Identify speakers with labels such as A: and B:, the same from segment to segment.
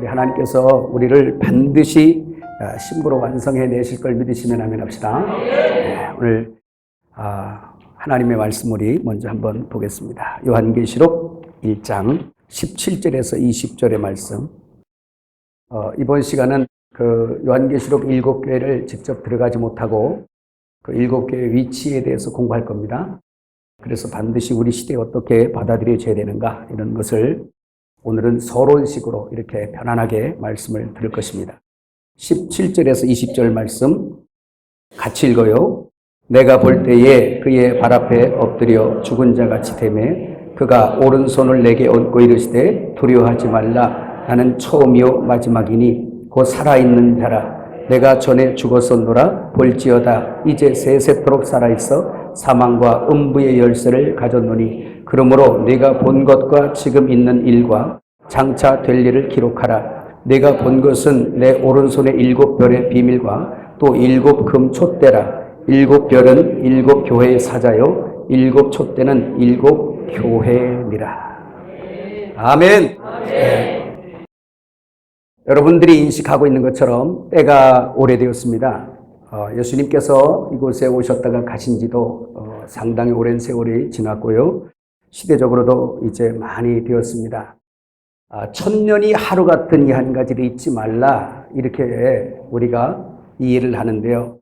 A: 우리 하나님께서 우리를 반드시 신부로 완성해 내실 걸 믿으시면 아멘 합시다. 오늘 하나님의 말씀 우리 먼저 한번 보겠습니다. 요한계시록 1장 17절에서 20절의 말씀. 이번 시간은 그 요한계시록 7교회를 직접 들어가지 못하고 그 7교회 위치에 대해서 공부할 겁니다. 그래서 반드시 우리 시대에 어떻게 받아들여져야 되는가 이런 것을 오늘은 서론식으로 이렇게 편안하게 말씀을 들을 것입니다. 17절에서 20절 말씀 같이 읽어요. 내가 볼 때에 그의 발 앞에 엎드려 죽은 자같이 되매 그가 오른손을 내게 얹고 이르시되 두려워하지 말라. 나는 처음이요 마지막이니 곧 살아있는 자라. 내가 전에 죽었었노라. 볼지어다 이제 세세토록 살아있어 사망과 음부의 열쇠를 가졌노니 그러므로 내가 본 것과 지금 있는 일과 장차 될 일을 기록하라. 내가 본 것은 내 오른손의 7별의 비밀과 또 7 금 촛대라. 7별은 7 교회의 사자요 7 촛대는 7 교회니라. 아멘. 여러분들이 인식하고 있는 것처럼 때가 오래되었습니다. 예수님께서 이곳에 오셨다가 가신 지도 상당히 오랜 세월이 지났고요. 시대적으로도 이제 많이 되었습니다. 천년이 하루 같은 이 한 가지를 잊지 말라 이렇게 우리가 이해를 하는데요.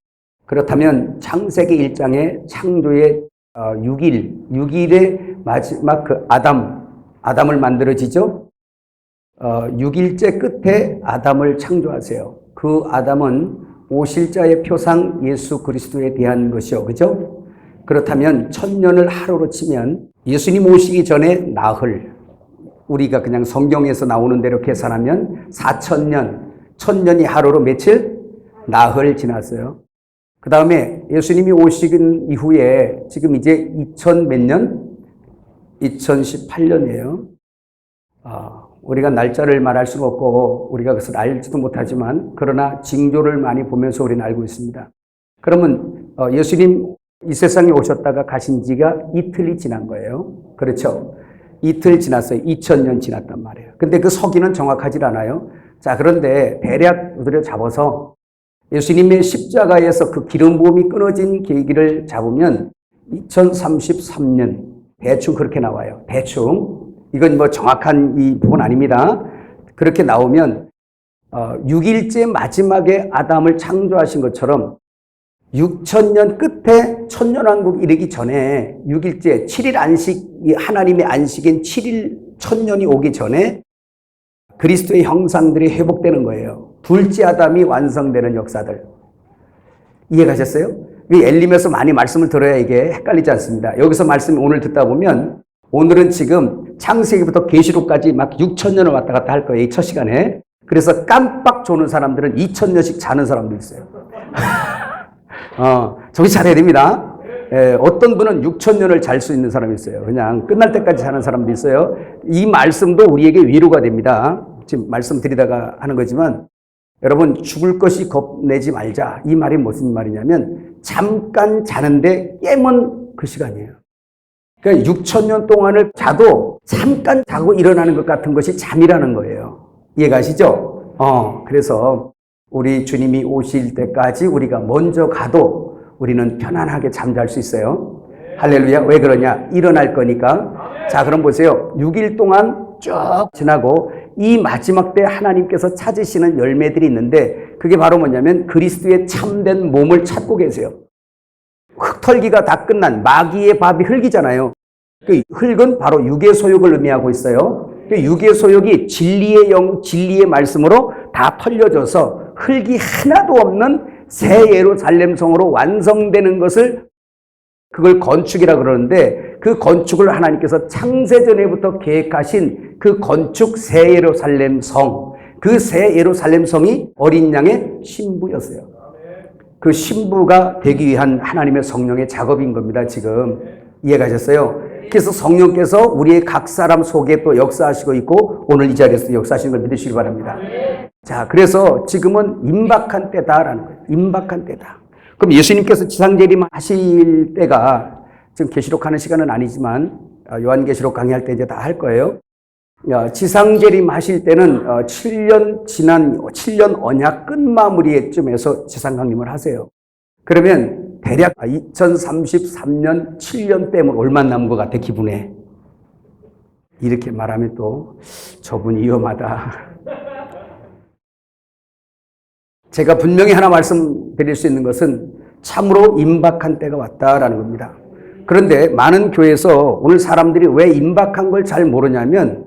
A: 그렇다면 창세기 1장의 창조의 6일의 마지막 그 아담을 만들어지죠. 6일째 끝에 아담을 창조하세요. 그 아담은 오실자의 표상 예수 그리스도에 대한 것이요. 그죠? 그렇다면 천년을 하루로 치면 예수님 오시기 전에 나흘, 우리가 그냥 성경에서 나오는 대로 계산하면 4천년, 천년이 하루로 며칠? 나흘 지났어요. 그 다음에 예수님이 오시긴 이후에 지금 이제 2000 몇 년? 2018년이에요. 우리가 날짜를 말할 수가 없고 우리가 그것을 알지도 못하지만 그러나 징조를 많이 보면서 우리는 알고 있습니다. 그러면 예수님 이 세상에 오셨다가 가신 지가 이틀이 지난 거예요. 그렇죠? 이틀 지났어요. 2000년 지났단 말이에요. 근데 그 서기는 정확하지 않아요. 자, 그런데 대략 우리를 잡아서 예수님의 십자가에서 그 기름 부음이 끊어진 계기를 잡으면 2033년 대충 그렇게 나와요. 대충. 이건 뭐 정확한 이 부분 아닙니다. 그렇게 나오면 6일째 마지막에 아담을 창조하신 것처럼 6000년 끝에 천년왕국 이르기 전에 6일째 7일 안식, 하나님의 안식인 7일 천년이 오기 전에 그리스도의 형상들이 회복되는 거예요. 둘째 아담이 완성되는 역사들. 이해가셨어요? 이 엘림에서 많이 말씀을 들어야 이게 헷갈리지 않습니다. 여기서 말씀 오늘 듣다 보면 오늘은 지금 창세기부터 계시록까지 막 6000년을 왔다 갔다 할 거예요. 이 첫 시간에. 그래서 깜빡 조는 사람들은 2000년씩 자는 사람도 있어요. 정신 차려야 됩니다. 어떤 분은 6000년을 잘 수 있는 사람이 있어요. 그냥 끝날 때까지 자는 사람도 있어요. 이 말씀도 우리에게 위로가 됩니다. 지금 말씀드리다가 하는 거지만 여러분 죽을 것이 겁내지 말자. 이 말이 무슨 말이냐면 잠깐 자는데 깨면 그 시간이에요. 그러니까 6000년 동안을 자도 잠깐 자고 일어나는 것 같은 것이 잠이라는 거예요. 이해가시죠? 그래서 우리 주님이 오실 때까지 우리가 먼저 가도 우리는 편안하게 잠잘 수 있어요. 할렐루야. 왜 그러냐? 일어날 거니까. 자, 그럼 보세요. 6일 동안 쭉 지나고 이 마지막 때 하나님께서 찾으시는 열매들이 있는데 그게 바로 뭐냐면 그리스도의 참된 몸을 찾고 계세요. 흙털기가 다 끝난 마귀의 밥이 흙이잖아요. 그 흙은 바로 육의 소욕을 의미하고 있어요. 그 육의 소욕이 진리의 영, 진리의 말씀으로 다 털려져서 흙이 하나도 없는 새 예루살렘 성으로 완성되는 것을 그걸 건축이라 그러는데 그 건축을 하나님께서 창세전에부터 계획하신 그 건축 새 예루살렘 성, 그 새 예루살렘 성이 어린 양의 신부였어요. 그 신부가 되기 위한 하나님의 성령의 작업인 겁니다. 지금 이해가셨어요? 그래서 성령께서 우리의 각 사람 속에 또 역사하시고 있고 오늘 이 자리에서 역사하시는 걸 믿으시기 바랍니다. 자, 그래서 지금은 임박한 때다라는 거예요. 임박한 때다. 그럼 예수님께서 지상재림 하실 때가 지금 계시록 하는 시간은 아니지만 요한계시록 강의할 때 이제 다 할 거예요. 지상재림 하실 때는 7년 언약 끝마무리쯤에서 지상강림을 하세요. 그러면 대략 2033년 7년 빼면 얼마 남은 것 같아, 기분에. 이렇게 말하면 또 저분 위험하다. 제가 분명히 하나 말씀드릴 수 있는 것은 참으로 임박한 때가 왔다라는 겁니다. 그런데 많은 교회에서 오늘 사람들이 왜 임박한 걸 잘 모르냐면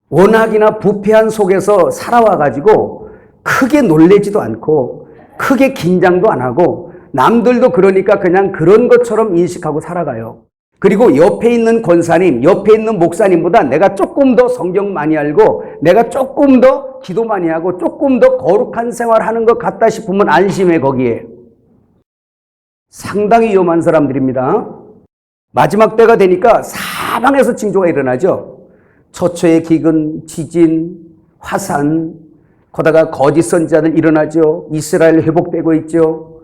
A: 워낙이나 부패한 속에서 살아와가지고 크게 놀래지도 않고 크게 긴장도 안 하고 남들도 그러니까 그냥 그런 것처럼 인식하고 살아가요. 그리고 옆에 있는 권사님, 옆에 있는 목사님보다 내가 조금 더 성경 많이 알고 내가 조금 더 기도 많이 하고 조금 더 거룩한 생활하는 것 같다 싶으면 안심해, 거기에. 상당히 위험한 사람들입니다. 마지막 때가 되니까 사방에서 징조가 일어나죠. 처처의 기근, 지진, 화산, 거다가 거짓 선지자들 일어나죠. 이스라엘 회복되고 있죠.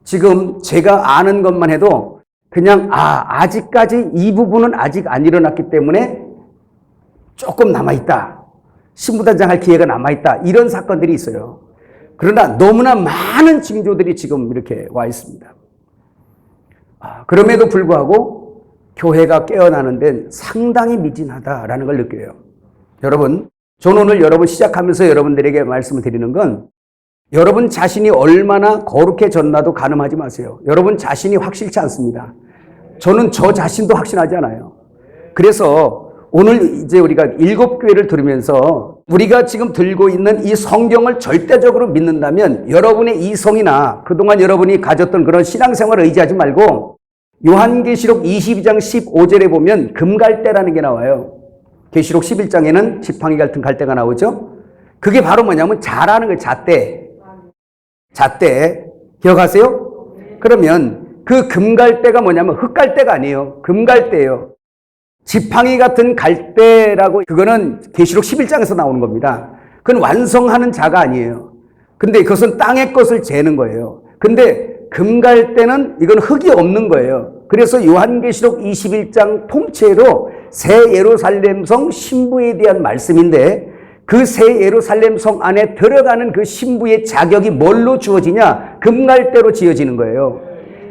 A: 지금 제가 아는 것만 해도 그냥 아직까지 이 부분은 아직 안 일어났기 때문에 조금 남아있다. 신부단장할 기회가 남아있다. 이런 사건들이 있어요. 그러나 너무나 많은 징조들이 지금 이렇게 와 있습니다. 그럼에도 불구하고 교회가 깨어나는 데는 상당히 미진하다라는 걸 느껴요. 여러분, 저는 오늘 여러분 시작하면서 여러분들에게 말씀을 드리는 건 여러분 자신이 얼마나 거룩해졌나도 가늠하지 마세요. 여러분 자신이 확실치 않습니다. 저는 저 자신도 확신하지 않아요. 그래서 오늘 이제 우리가 7교회를 들으면서 우리가 지금 들고 있는 이 성경을 절대적으로 믿는다면 여러분의 이성이나 그동안 여러분이 가졌던 그런 신앙생활을 의지하지 말고 요한계시록 22장 15절에 보면 금갈대라는 게 나와요. 계시록 11장에는 지팡이 같은 갈대가 나오죠. 그게 바로 뭐냐면 자라는 거예요. 잣대. 기억하세요? 그러면 그 금갈대가 뭐냐면 흙갈대가 아니에요. 금갈대예요. 지팡이 같은 갈대라고, 그거는 계시록 11장에서 나오는 겁니다. 그건 완성하는 자가 아니에요. 근데 그것은 땅의 것을 재는 거예요. 근데 금갈대는 이건 흙이 없는 거예요. 그래서 요한계시록 21장 통째로 새 예루살렘 성 신부에 대한 말씀인데 그 새 예루살렘 성 안에 들어가는 그 신부의 자격이 뭘로 주어지냐? 금갈대로 지어지는 거예요.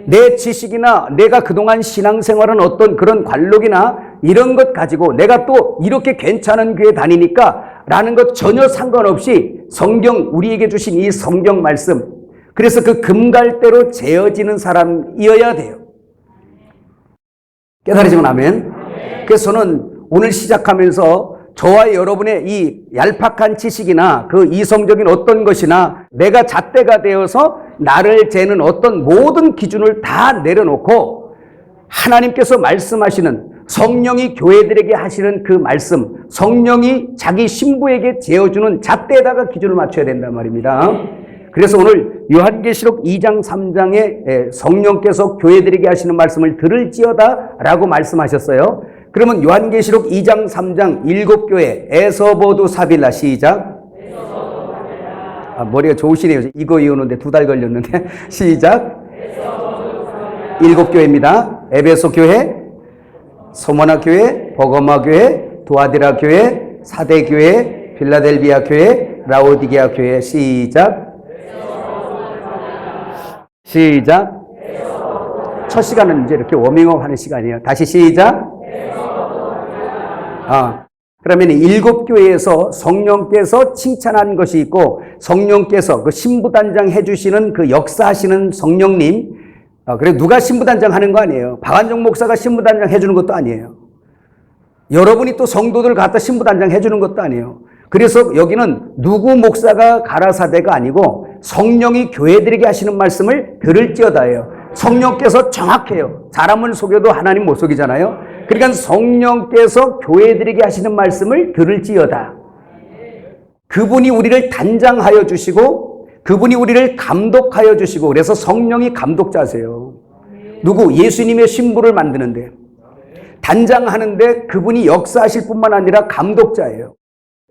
A: 내 지식이나 내가 그동안 신앙생활은 어떤 그런 관록이나 이런 것 가지고 내가 또 이렇게 괜찮은 교회 다니니까 라는 것 전혀 상관없이 성경, 우리에게 주신 이 성경 말씀, 그래서 그 금갈대로 재어지는 사람이어야 돼요. 깨달으시면 아멘. 그래서 저는 오늘 시작하면서 저와 여러분의 이 얄팍한 지식이나 그 이성적인 어떤 것이나 내가 잣대가 되어서 나를 재는 어떤 모든 기준을 다 내려놓고 하나님께서 말씀하시는, 성령이 교회들에게 하시는 그 말씀, 성령이 자기 신부에게 재어주는 잣대에다가 기준을 맞춰야 된단 말입니다. 그래서 오늘 요한계시록 2장 3장에 성령께서 교회들에게 하시는 말씀을 들을지어다 라고 말씀하셨어요. 그러면 요한계시록 2장 3장 7교회 에서보두 사빌라 시작. 머리가 좋으시네요. 이거 외우는데 2달 걸렸는데 시작. 7교회입니다. 에베소 교회, 소모나 교회, 버거마 교회, 두아디라 교회, 사대 교회, 필라델비아 교회, 라오디게아 교회 시작. 시작. 첫 시간은 이제 이렇게 워밍업 하는 시간이에요. 다시 시작. 그러면 7교회에서 성령께서 칭찬한 것이 있고 성령께서 그 신부단장 해주시는 그 역사하시는 성령님, 그래 누가 신부단장 하는 거 아니에요. 박한종 목사가 신부단장 해주는 것도 아니에요. 여러분이 또 성도들 갖다 신부단장 해주는 것도 아니에요. 그래서 여기는 누구 목사가 가라사대가 아니고 성령이 교회들에게 하시는 말씀을 들을지어다예요. 성령께서 정확해요. 사람을 속여도 하나님 못 속이잖아요. 그러니까 성령께서 교회들에게 하시는 말씀을 들을지어다. 그분이 우리를 단장하여 주시고 그분이 우리를 감독하여 주시고, 그래서 성령이 감독자세요. 누구? 예수님의 신부를 만드는데, 단장하는데 그분이 역사하실 뿐만 아니라 감독자예요.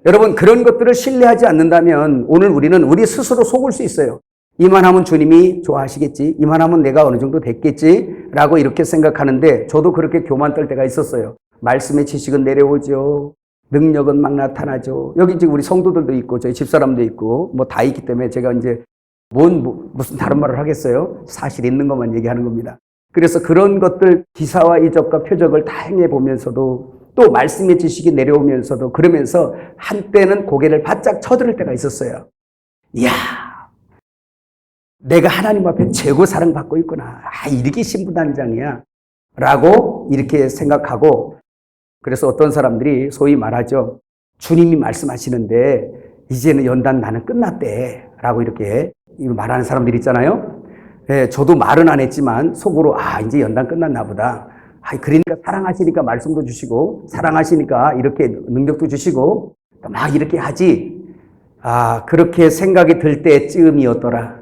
A: 여러분, 그런 것들을 신뢰하지 않는다면 오늘 우리는 우리 스스로 속을 수 있어요. 이만하면 주님이 좋아하시겠지, 이만하면 내가 어느 정도 됐겠지 라고 이렇게 생각하는데, 저도 그렇게 교만 떨 때가 있었어요. 말씀의 지식은 내려오죠. 능력은 막 나타나죠. 여기 지금 우리 성도들도 있고 저희 집사람도 있고 뭐 다 있기 때문에 제가 이제 무슨 다른 말을 하겠어요? 사실 있는 것만 얘기하는 겁니다. 그래서 그런 것들 기사와 이적과 표적을 다 행해 보면서도 또 말씀의 지식이 내려오면서도 그러면서 한때는 고개를 바짝 쳐들을 때가 있었어요. 이야, 내가 하나님 앞에 최고 사랑받고 있구나. 이렇게 신부단장이야. 라고 이렇게 생각하고, 그래서 어떤 사람들이 소위 말하죠. 주님이 말씀하시는데 이제는 연단 나는 끝났대. 라고 이렇게 말하는 사람들이 있잖아요. 네, 저도 말은 안 했지만 속으로 이제 연단 끝났나 보다. 그러니까 사랑하시니까 말씀도 주시고 사랑하시니까 이렇게 능력도 주시고 막 이렇게 하지. 그렇게 생각이 들 때쯤이었더라.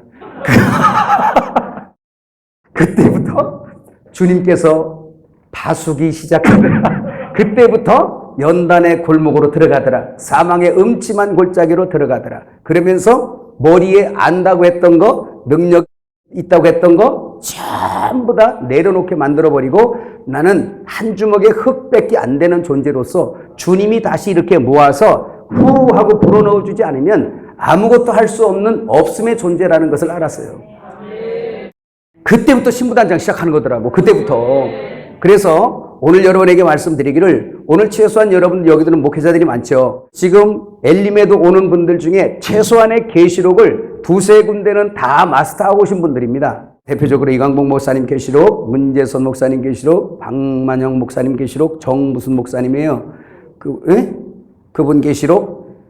A: 그때부터 주님께서 파수기 시작하더라. 그때부터 연단의 골목으로 들어가더라. 사망의 음침한 골짜기로 들어가더라. 그러면서 머리에 안다고 했던 거, 능력 있다고 했던 거 전부 다 내려놓게 만들어버리고 나는 한 주먹의 흙밖에 안 되는 존재로서 주님이 다시 이렇게 모아서 후 하고 불어넣어주지 않으면 아무것도 할 수 없는 없음의 존재라는 것을 알았어요. 그때부터 신부단장 시작하는 거더라고. 그때부터. 그래서 오늘 여러분에게 말씀드리기를, 오늘 최소한 여러분 여기들은 목회자들이 많죠. 지금 엘림에도 오는 분들 중에 최소한의 계시록을 두세 군데는 다 마스터하고 오신 분들입니다. 대표적으로 이광복 목사님 계시록, 문재선 목사님 계시록, 박만영 목사님 계시록, 정무순 목사님이에요. 그분 계시록,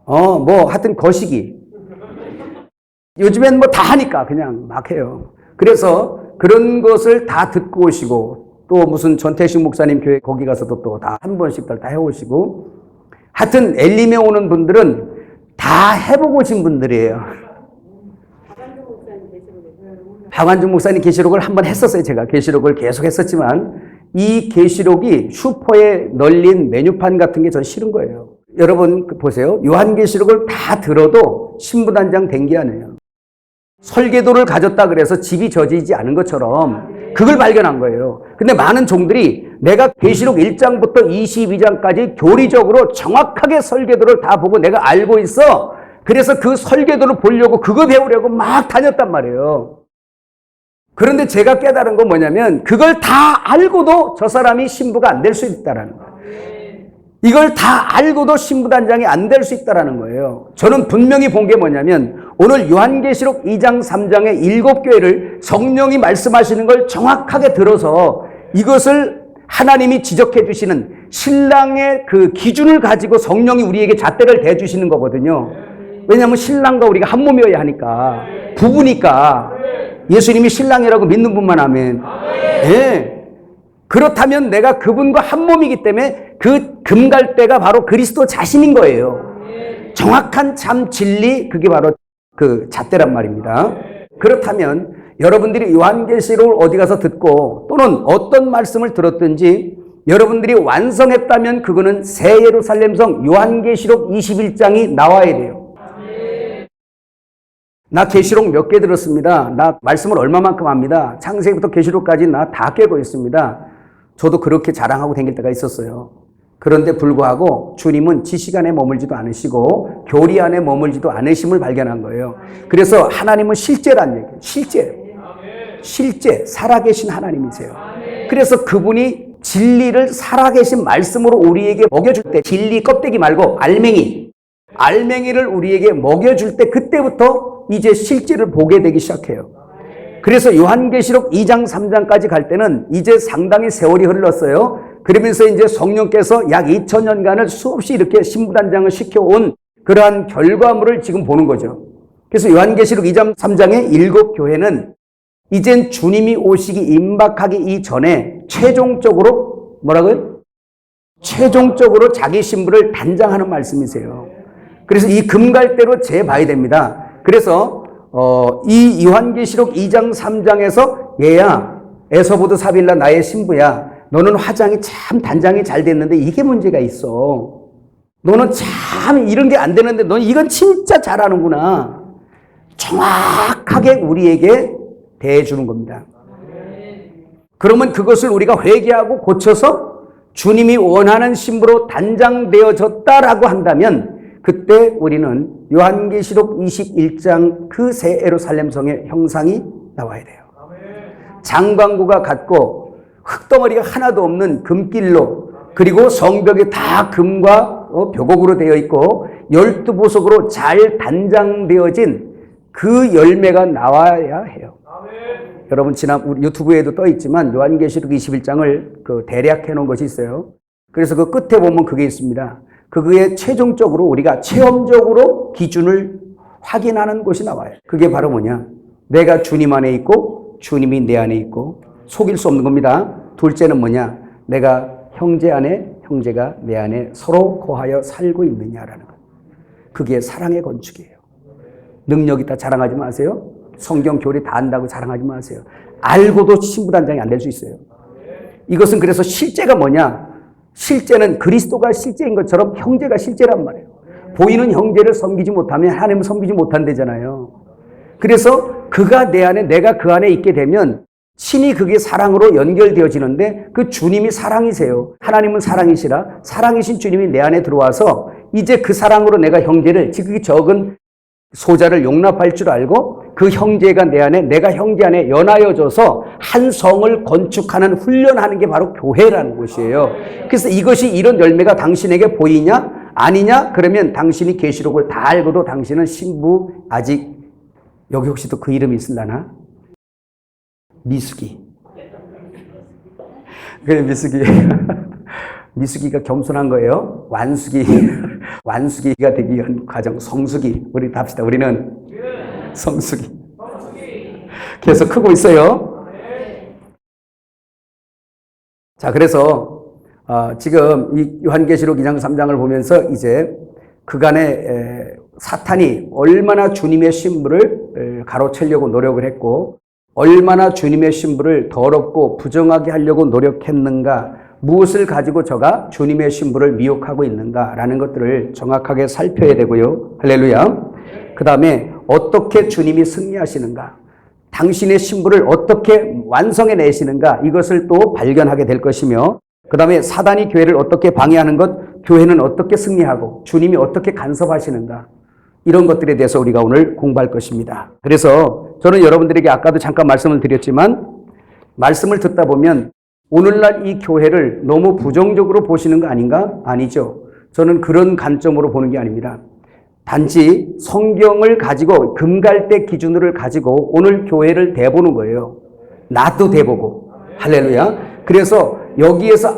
A: 하여튼 거시기. 요즘엔 뭐 다 하니까 그냥 막 해요. 그래서 그런 것을 다 듣고 오시고, 또 무슨 전태식 목사님 교회 거기 가서도 또 다 한 번씩 다 해오시고, 하여튼 엘림에 오는 분들은 다 해보고 오신 분들이에요. 박완중 목사님 계시록을 한번 했었어요. 제가 계시록을 계속 했었지만 이 계시록이 슈퍼에 널린 메뉴판 같은 게 전 싫은 거예요. 여러분 보세요. 요한계시록을 다 들어도 신부단장 된 게 아니에요. 설계도를 가졌다 그래서 집이 젖이지 않은 것처럼 그걸 발견한 거예요. 근데 많은 종들이 내가 계시록 1장부터 22장까지 교리적으로 정확하게 설계도를 다 보고 내가 알고 있어. 그래서 그 설계도를 보려고 그거 배우려고 막 다녔단 말이에요. 그런데 제가 깨달은 건 뭐냐면 그걸 다 알고도 저 사람이 신부가 안 될 수 있다라는 거예요. 이걸 다 알고도 신부단장이 안 될 수 있다는 거예요. 저는 분명히 본 게 뭐냐면 오늘 요한계시록 2장 3장의 7교회를 성령이 말씀하시는 걸 정확하게 들어서 이것을 하나님이 지적해 주시는 신랑의 그 기준을 가지고 성령이 우리에게 잣대를 대주시는 거거든요. 왜냐하면 신랑과 우리가 한 몸이어야 하니까. 부부니까. 예수님이 신랑이라고 믿는 분만 하면. 예. 그렇다면 내가 그분과 한 몸이기 때문에 그 금갈대가 바로 그리스도 자신인 거예요. 정확한 참 진리, 그게 바로 그 잣대란 말입니다. 그렇다면 여러분들이 요한계시록을 어디 가서 듣고 또는 어떤 말씀을 들었든지 여러분들이 완성했다면 그거는 새 예루살렘성 요한계시록 21장이 나와야 돼요. 나 계시록 몇 개 들었습니다. 나 말씀을 얼마만큼 합니다. 창세기부터 계시록까지 나 다 깨고 있습니다. 저도 그렇게 자랑하고 다닐 때가 있었어요. 그런데 불구하고 주님은 지식 안에 머물지도 않으시고 교리 안에 머물지도 않으심을 발견한 거예요. 그래서 하나님은 실제란 얘기예요. 실제 살아계신 하나님이세요. 그래서 그분이 진리를 살아계신 말씀으로 우리에게 먹여줄 때, 진리 껍데기 말고 알맹이를 우리에게 먹여줄 때 그때부터 이제 실제를 보게 되기 시작해요. 그래서 요한계시록 2장 3장까지 갈 때는 이제 상당히 세월이 흘렀어요. 그러면서 이제 성령께서 약 2000년간을 수없이 이렇게 신부단장을 시켜온 그러한 결과물을 지금 보는 거죠. 그래서 요한계시록 2장 3장의 7교회는 이젠 주님이 오시기 임박하기 이전에 최종적으로 뭐라고요? 최종적으로 자기 신부를 단장하는 말씀이세요. 그래서 이 금갈대로 재봐야 됩니다. 그래서 이 요한계시록 2장 3장에서 얘야 에서보드 사빌라 나의 신부야, 너는 화장이 참 단장이 잘 됐는데 이게 문제가 있어. 너는 참 이런 게 안 되는데 너는 이건 진짜 잘하는구나. 정확하게 우리에게 대해주는 겁니다. 그러면 그것을 우리가 회개하고 고쳐서 주님이 원하는 신부로 단장되어졌다라고 한다면 그때 우리는 요한계시록 21장 그 새 예루살렘 성의 형상이 나와야 돼요. 장광구가 같고 흙덩어리가 하나도 없는 금길로, 그리고 성벽이 다 금과 벽옥으로 되어 있고 12보석으로 잘 단장되어진 그 열매가 나와야 해요. 여러분 지난 우리 유튜브에도 떠 있지만 요한계시록 21장을 그 대략 해놓은 것이 있어요. 그래서 그 끝에 보면 그게 있습니다. 그게 최종적으로 우리가 체험적으로 기준을 확인하는 것이 나와요. 그게 바로 뭐냐? 내가 주님 안에 있고 주님이 내 안에 있고, 속일 수 없는 겁니다. 둘째는 뭐냐? 내가 형제 안에, 형제가 내 안에 서로 거하여 살고 있느냐라는 것. 그게 사랑의 건축이에요. 능력 있다 자랑하지 마세요. 성경 교리 다 안다고 자랑하지 마세요. 알고도 신부단장이 안 될 수 있어요. 이것은 그래서 실제가 뭐냐? 실제는 그리스도가 실제인 것처럼 형제가 실제란 말이에요. 보이는 형제를 섬기지 못하면 하나님을 섬기지 못한다잖아요. 그래서 그가 내 안에, 내가 그 안에 있게 되면 신이 그게 사랑으로 연결되어지는데, 그 주님이 사랑이세요. 하나님은 사랑이시라 사랑이신 주님이 내 안에 들어와서 이제 그 사랑으로 내가 형제를, 지극히 적은 소자를 용납할 줄 알고 그 형제가 내 안에, 내가 형제 안에 연하여져서 한 성을 건축하는, 훈련하는 게 바로 교회라는 것이에요. 그래서 이것이, 이런 열매가 당신에게 보이냐 아니냐? 그러면 당신이 계시록을 다 알고도 당신은 신부, 아직 여기 혹시 또 그 이름이 있을라나? 미숙이. 그래, 미숙이. 미숙이가 겸손한 거예요. 완숙이가 되기 위한 과정, 성숙이. 우리 합시다. 우리는 성숙이. 계속 크고 있어요. 자, 그래서 지금 이 요한계시록 2장 3장을 보면서 이제 그간에 사탄이 얼마나 주님의 신부를 가로채려고 노력을 했고, 얼마나 주님의 신부를 더럽고 부정하게 하려고 노력했는가, 무엇을 가지고 저가 주님의 신부를 미혹하고 있는가라는 것들을 정확하게 살펴야 되고요. 할렐루야. 그 다음에 어떻게 주님이 승리하시는가, 당신의 신부를 어떻게 완성해내시는가, 이것을 또 발견하게 될 것이며, 그 다음에 사단이 교회를 어떻게 방해하는 것, 교회는 어떻게 승리하고 주님이 어떻게 간섭하시는가, 이런 것들에 대해서 우리가 오늘 공부할 것입니다. 그래서 저는 여러분들에게 아까도 잠깐 말씀을 드렸지만, 말씀을 듣다 보면 오늘날 이 교회를 너무 부정적으로 보시는 거 아닌가? 아니죠. 저는 그런 관점으로 보는 게 아닙니다. 단지 성경을 가지고, 금갈대 기준으로 가지고 오늘 교회를 대보는 거예요. 나도 대보고. 할렐루야. 그래서 여기에서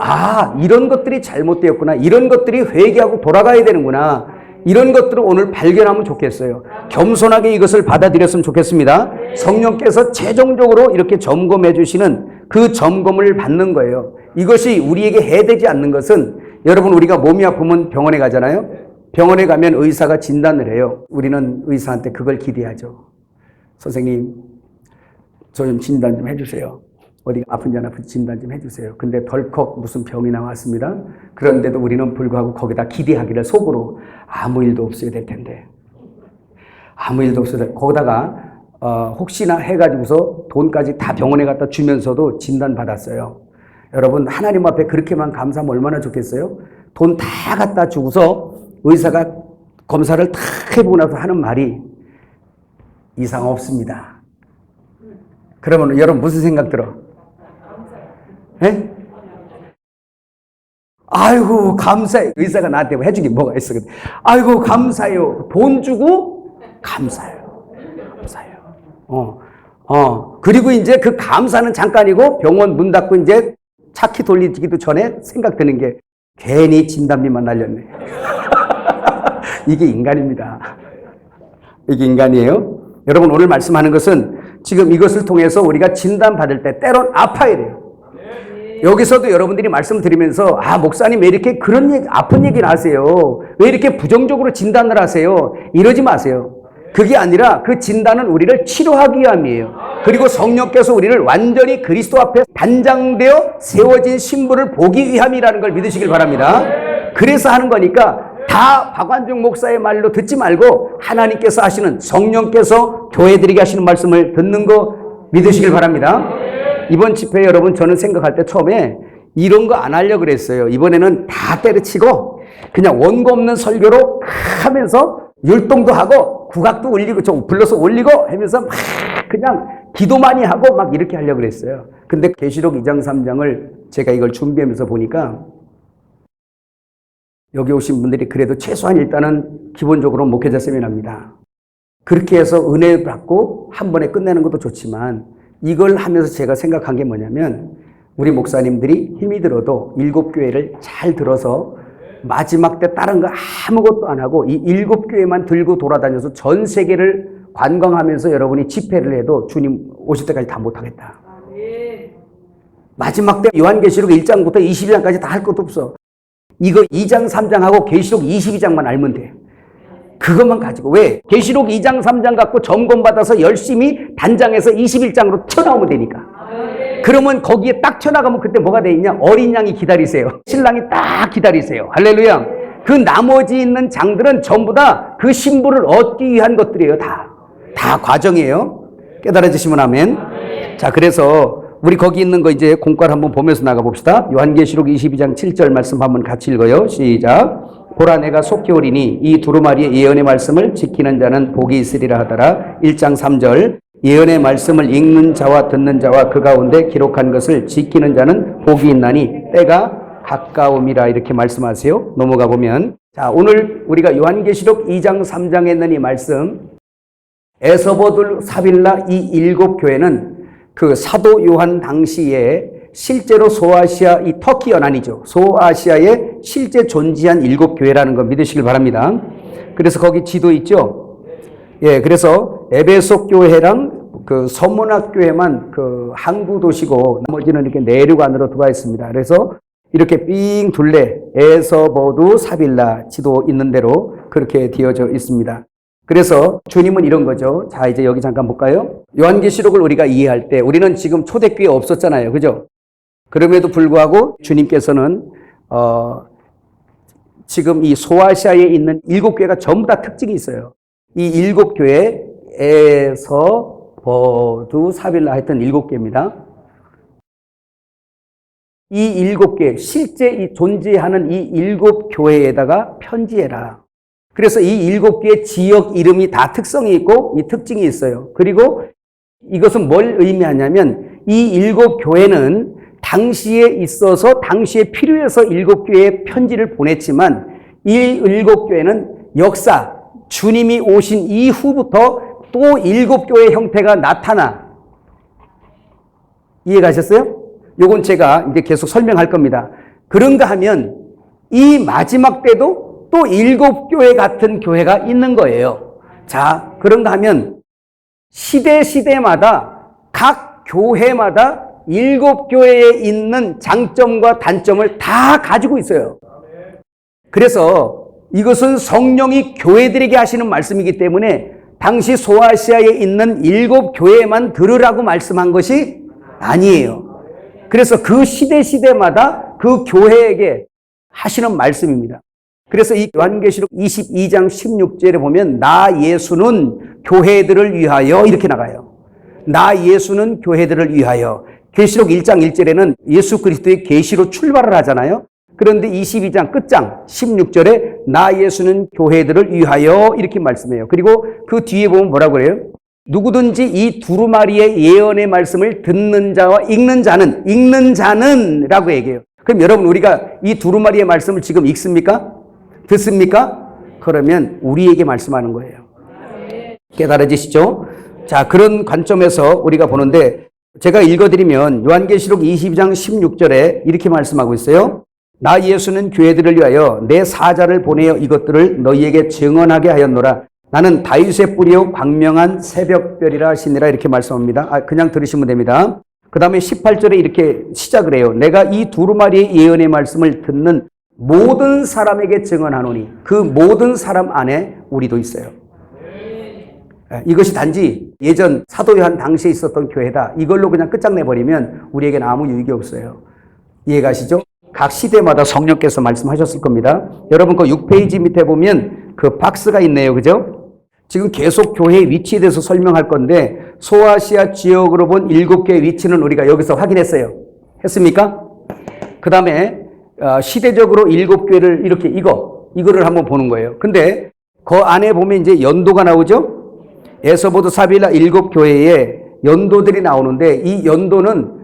A: 이런 것들이 잘못되었구나, 이런 것들이 회개하고 돌아가야 되는구나, 이런 것들을 오늘 발견하면 좋겠어요. 겸손하게 이것을 받아들였으면 좋겠습니다. 성령께서 최종적으로 이렇게 점검해 주시는 그 점검을 받는 거예요. 이것이 우리에게 해되지 않는 것은, 여러분 우리가 몸이 아프면 병원에 가잖아요. 병원에 가면 의사가 진단을 해요. 우리는 의사한테 그걸 기대하죠. 선생님, 저 좀 진단 좀 해주세요. 어디 아픈지 안 아픈지 진단 좀 해주세요. 근데 덜컥 무슨 병이 나왔습니다. 그런데도 우리는 불구하고 거기다 기대하기를 속으로, 아무 일도 없어야 될 텐데, 아무 일도 없어야 될, 거기다가 혹시나 해가지고서 돈까지 다 병원에 갖다 주면서도 진단 받았어요. 여러분 하나님 앞에 그렇게만 감사하면 얼마나 좋겠어요? 돈 다 갖다 주고서 의사가 검사를 다 해보고 나서 하는 말이, 이상 없습니다. 그러면 여러분 무슨 생각 들어? 예? 아이고 감사해요. 의사가 나한테 해준 게 뭐가 있어? 아이고 감사해요. 돈 주고 감사해요. 감사해요. 그리고 이제 그 감사는 잠깐이고, 병원 문 닫고 이제 차키 돌리기도 전에 생각드는 게, 괜히 진단비만 날렸네. 이게 인간입니다. 이게 인간이에요. 여러분 오늘 말씀하는 것은, 지금 이것을 통해서 우리가 진단받을 때 때론 아파야 돼요. 여기서도 여러분들이 말씀 드리면서, 목사님 왜 이렇게 그런 얘기, 아픈 얘기를 하세요? 왜 이렇게 부정적으로 진단을 하세요? 이러지 마세요. 그게 아니라 그 진단은 우리를 치료하기 위함이에요. 그리고 성령께서 우리를 완전히 그리스도 앞에 단장되어 세워진 신부를 보기 위함이라는 걸 믿으시길 바랍니다. 그래서 하는 거니까 다 박완중 목사의 말로 듣지 말고 하나님께서 하시는, 성령께서 교회들에게 하시는 말씀을 듣는 거 믿으시길 바랍니다. 이번 집회 여러분, 저는 생각할 때 처음에 이런 거 안 하려고 그랬어요. 이번에는 다 때려치고 그냥 원고 없는 설교로 하면서 율동도 하고 국악도 올리고 좀 불러서 올리고 하면서 막 그냥 기도 많이 하고 막 이렇게 하려고 그랬어요. 근데 계시록 2장 3장을 제가 이걸 준비하면서 보니까 여기 오신 분들이 그래도 최소한 일단은 기본적으로 목회자 세미나입니다. 그렇게 해서 은혜 받고 한 번에 끝내는 것도 좋지만 이걸 하면서 제가 생각한 게 뭐냐면 우리 목사님들이 힘이 들어도 7교회를 잘 들어서 마지막 때 다른 거 아무것도 안 하고 이 7교회만 들고 돌아다녀서 전 세계를 관광하면서 여러분이 집회를 해도 주님 오실 때까지 다 못하겠다. 마지막 때 요한계시록 1장부터 22장까지 다 할 것도 없어. 이거 2장 3장하고 계시록 22장만 알면 돼. 그것만 가지고. 왜? 계시록 2장 3장 갖고 점검받아서 열심히 단장해서 21장으로 튀어나오면 되니까. 그러면 거기에 딱 튀어나가면 그때 뭐가 돼 있냐? 어린 양이 기다리세요. 신랑이 딱 기다리세요. 할렐루야. 그 나머지 있는 장들은 전부 다 그 신부를 얻기 위한 것들이에요. 다 과정이에요. 깨달아지시면 아멘. 자, 그래서 우리 거기 있는 거 이제 공과를 한번 보면서 나가봅시다. 요한계시록 22장 7절 말씀 한번 같이 읽어요. 시작. 보라 내가 속히 오리니 이 두루마리의 예언의 말씀을 지키는 자는 복이 있으리라 하더라. 1장 3절. 예언의 말씀을 읽는 자와 듣는 자와 그 가운데 기록한 것을 지키는 자는 복이 있나니 때가 가까움이라 이렇게 말씀하세요. 넘어가 보면 자, 오늘 우리가 요한계시록 2장 3장에 있는 이 말씀 에서버둘 사빌라 이 7교회는 그 사도 요한 당시에 실제로 소아시아 이 터키 연안이죠. 소아시아에 실제 존재한 7교회라는 거 믿으시길 바랍니다. 그래서 거기 지도 있죠. 예, 그래서 에베소 교회랑 그 서문학 교회만 그 항구 도시고 나머지는 이렇게 내륙안으로 들어와 있습니다. 그래서 이렇게 삥 둘레 에서버두 사빌라 지도 있는 대로 그렇게 되어져 있습니다. 그래서 주님은 이런 거죠. 자, 이제 여기 잠깐 볼까요? 요한계시록을 우리가 이해할 때 우리는 지금 초대교회 없었잖아요. 그죠? 그럼에도 불구하고 주님께서는 지금 이 소아시아에 있는 7교회가 전부 다 특징이 있어요. 이 7교회에서 버두 사빌라 했던 7교회입니다. 이 7개 실제 존재하는 이 7교회에다가 편지해라. 그래서 이 7개의 지역 이름이 다 특성이 있고 이 특징이 있어요. 그리고 이것은 뭘 의미하냐면 이 7교회는 당시에 있어서 당시에 필요해서 7교회에 편지를 보냈지만 이 7교회는 역사 주님이 오신 이후부터 또 7교회 형태가 나타나. 이해가셨어요? 요건 제가 이제 계속 설명할 겁니다. 그런가 하면 이 마지막 때도 또 7교회 같은 교회가 있는 거예요. 자, 그런가 하면 시대마다 각 교회마다 7교회에 있는 장점과 단점을 다 가지고 있어요. 그래서 이것은 성령이 교회들에게 하시는 말씀이기 때문에 당시 소아시아에 있는 7교회만 들으라고 말씀한 것이 아니에요. 그래서 그 시대마다 그 교회에게 하시는 말씀입니다. 그래서 이 요한계시록 22장 16절에 보면 나 예수는 교회들을 위하여 이렇게 나가요. 나 예수는 교회들을 위하여. 계시록 1장 1절에는 예수 그리스도의 계시로 출발을 하잖아요. 그런데 22장 끝장 16절에 나 예수는 교회들을 위하여 이렇게 말씀해요. 그리고 그 뒤에 보면 뭐라고 그래요? 누구든지 이 두루마리의 예언의 말씀을 듣는 자와 읽는 자는 라고 얘기해요. 그럼 여러분 우리가 이 두루마리의 말씀을 지금 읽습니까? 듣습니까? 그러면 우리에게 말씀하는 거예요. 깨달아지시죠? 자, 그런 관점에서 우리가 보는데 제가 읽어드리면 요한계시록 22장 16절에 이렇게 말씀하고 있어요. 나 예수는 교회들을 위하여 내 사자를 보내어 이것들을 너희에게 증언하게 하였노라. 나는 다윗의 뿌리요 광명한 새벽별이라 하시니라 이렇게 말씀합니다. 그냥 들으시면 됩니다. 그 다음에 18절에 이렇게 시작을 해요. 내가 이 두루마리의 예언의 말씀을 듣는 모든 사람에게 증언하노니 그 모든 사람 안에 우리도 있어요. 이것이 단지 예전 사도 요한 당시에 있었던 교회다. 이걸로 그냥 끝장내버리면 우리에게는 아무 유익이 없어요. 이해가시죠? 각 시대마다 성령께서 말씀하셨을 겁니다. 여러분 그 6페이지 밑에 보면 그 박스가 있네요. 그죠? 지금 계속 교회의 위치에 대해서 설명할 건데 소아시아 지역으로 본 7개의 위치는 우리가 여기서 확인했어요. 했습니까? 그 다음에 시대적으로 7교회를 이렇게 이거를 한번 보는 거예요. 근데 그 안에 보면 이제 연도가 나오죠. 에서보드 사빌라 7교회에 연도들이 나오는데 이 연도는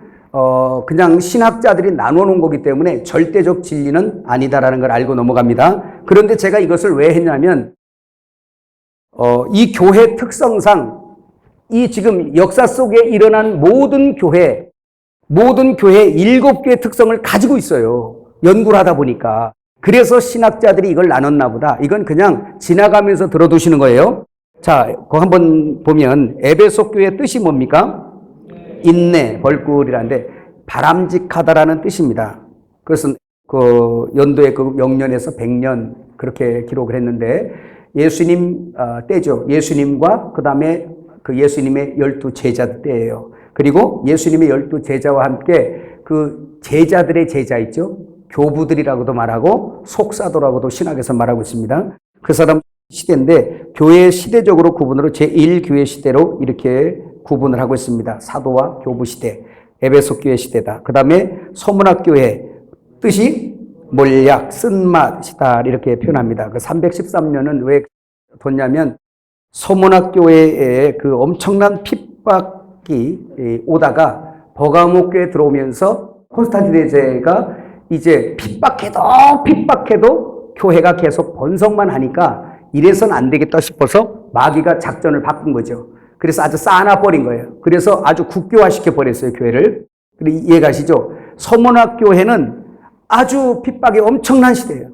A: 그냥 신학자들이 나눠놓은 거기 때문에 절대적 진리는 아니다라는 걸 알고 넘어갑니다. 그런데 제가 이것을 왜 했냐면 이 교회 특성상 이 지금 역사 속에 일어난 모든 교회의 7교의 특성을 가지고 있어요. 연구를 하다 보니까. 그래서 신학자들이 이걸 나눴나 보다. 이건 그냥 지나가면서 들어두시는 거예요. 자, 그거 한번 보면 에베소 교회의 뜻이 뭡니까? 인내, 벌꿀이라는데 바람직하다라는 뜻입니다. 그것은 그 연도의 그 0년에서 100년 그렇게 기록을 했는데 예수님 때죠. 예수님과 그 다음에 그 예수님의 12제자 때예요. 그리고 예수님의 12제자와 함께 그 제자들의 제자 있죠. 교부들이라고도 말하고 속사도라고도 신학에서 말하고 있습니다. 그 사람 시대인데 교회 시대적으로 구분으로 제1교회 시대로 이렇게 구분을 하고 있습니다. 사도와 교부 시대, 에베소 교회 시대다. 그 다음에 서문학 교회 뜻이 몰약, 쓴맛이다 이렇게 표현합니다. 그 313년은 왜 뒀냐면 서문학 교회에 그 엄청난 핍박이 오다가 버가모 교회에 들어오면서 콘스탄틴 대제가 이제 핍박해도 교회가 계속 번성만 하니까 이래서는 안 되겠다 싶어서 마귀가 작전을 바꾼 거죠. 그래서 아주 쌓아놔버린 거예요. 그래서 아주 국교화시켜버렸어요, 교회를. 이해가시죠? 서문학 교회는 아주 핍박이 엄청난 시대예요.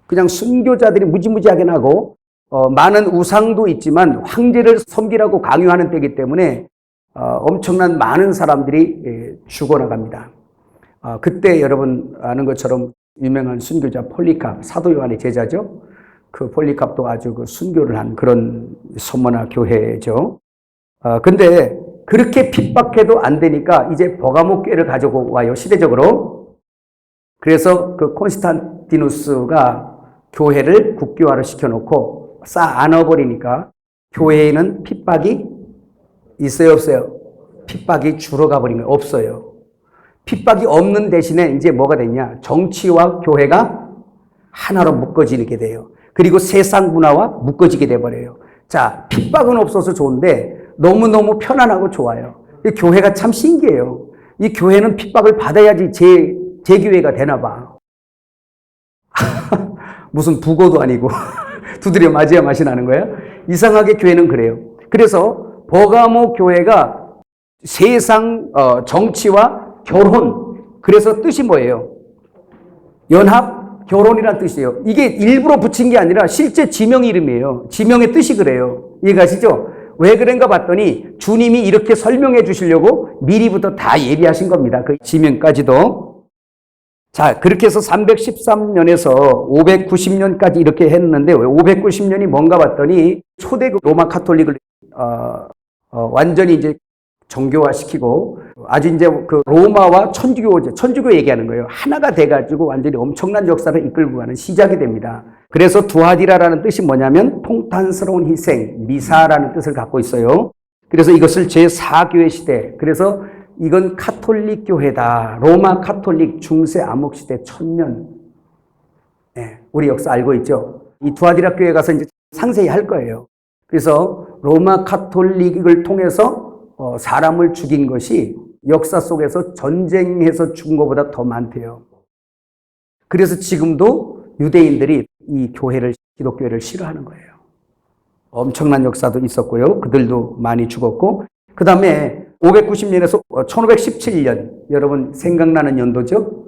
A: 그냥 순교자들이 무지무지하게 나고 많은 우상도 있지만 황제를 섬기라고 강요하는 때이기 때문에 엄청난 많은 사람들이 죽어나갑니다. 그때 여러분 아는 것처럼 유명한 순교자 폴리캅, 사도 요한의 제자죠. 그 폴리캅도 아주 그 순교를 한 그런 서문학 교회죠. 근데 그렇게 핍박해도 안 되니까 이제 버가모 교회를 가지고 와요, 시대적으로. 그래서 그 콘스탄티누스가 교회를 국교화를 시켜놓고 안아버리니까 교회에는 핍박이 있어요, 없어요? 핍박이 줄어가 버린 거예요. 없어요. 핍박이 없는 대신에 이제 뭐가 됐냐? 정치와 교회가 하나로 묶어지게 돼요. 그리고 세상 문화와 묶어지게 돼버려요. 자, 핍박은 없어서 좋은데 너무너무 편안하고 좋아요. 이 교회가 참 신기해요. 이 교회는 핍박을 받아야지 제 교회가 되나 봐. 무슨 부고도 아니고 두드려 맞아야 맛이 나는 거예요. 이상하게 교회는 그래요. 그래서 버가모 교회가 세상 정치와 결혼, 그래서 뜻이 뭐예요? 연합, 결혼이라는 뜻이에요. 이게 일부러 붙인 게 아니라 실제 지명 이름이에요. 지명의 뜻이 그래요. 이해가시죠? 왜 그런가 봤더니 주님이 이렇게 설명해 주시려고 미리부터 다 예비하신 겁니다. 그 지명까지도. 자, 그렇게 해서 313년에서 590년까지 이렇게 했는데 590년이 뭔가 봤더니 초대 로마 카톨릭을 완전히 이제 정교화시키고 아주 이제 그 로마와 천주교 얘기하는 거예요. 하나가 돼가지고 완전히 엄청난 역사를 이끌고 가는 시작이 됩니다. 그래서 두하디라라는 뜻이 뭐냐면 통탄스러운 희생, 미사라는 뜻을 갖고 있어요. 그래서 이것을 제4교회 시대, 그래서 이건 카톨릭 교회다. 로마 카톨릭 중세 암흑 시대 1000년. 네, 우리 역사 알고 있죠? 이 두하디라 교회 가서 이제 상세히 할 거예요. 그래서 로마 카톨릭을 통해서 사람을 죽인 것이 역사 속에서 전쟁해서 죽은 것보다 더 많대요. 그래서 지금도 유대인들이 이 교회를, 기독교회를 싫어하는 거예요. 엄청난 역사도 있었고요. 그들도 많이 죽었고, 그 다음에 590년에서 1517년, 여러분 생각나는 연도죠?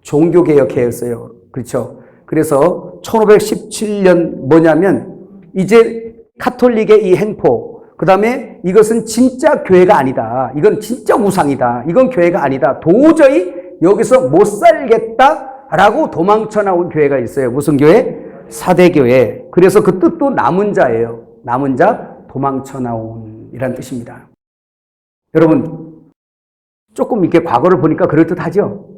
A: 종교개혁회였어요. 그렇죠? 그래서 1517년 뭐냐면 이제 카톨릭의 이 행포, 그 다음에 이것은 진짜 교회가 아니다. 이건 진짜 우상이다. 이건 교회가 아니다. 도저히 여기서 못 살겠다라고 도망쳐 나온 교회가 있어요. 무슨 교회? 사대교회. 그래서 그 뜻도 남은 자예요. 남은 자, 도망쳐 나온 이란 뜻입니다. 여러분, 조금 이렇게 과거를 보니까 그럴듯하죠?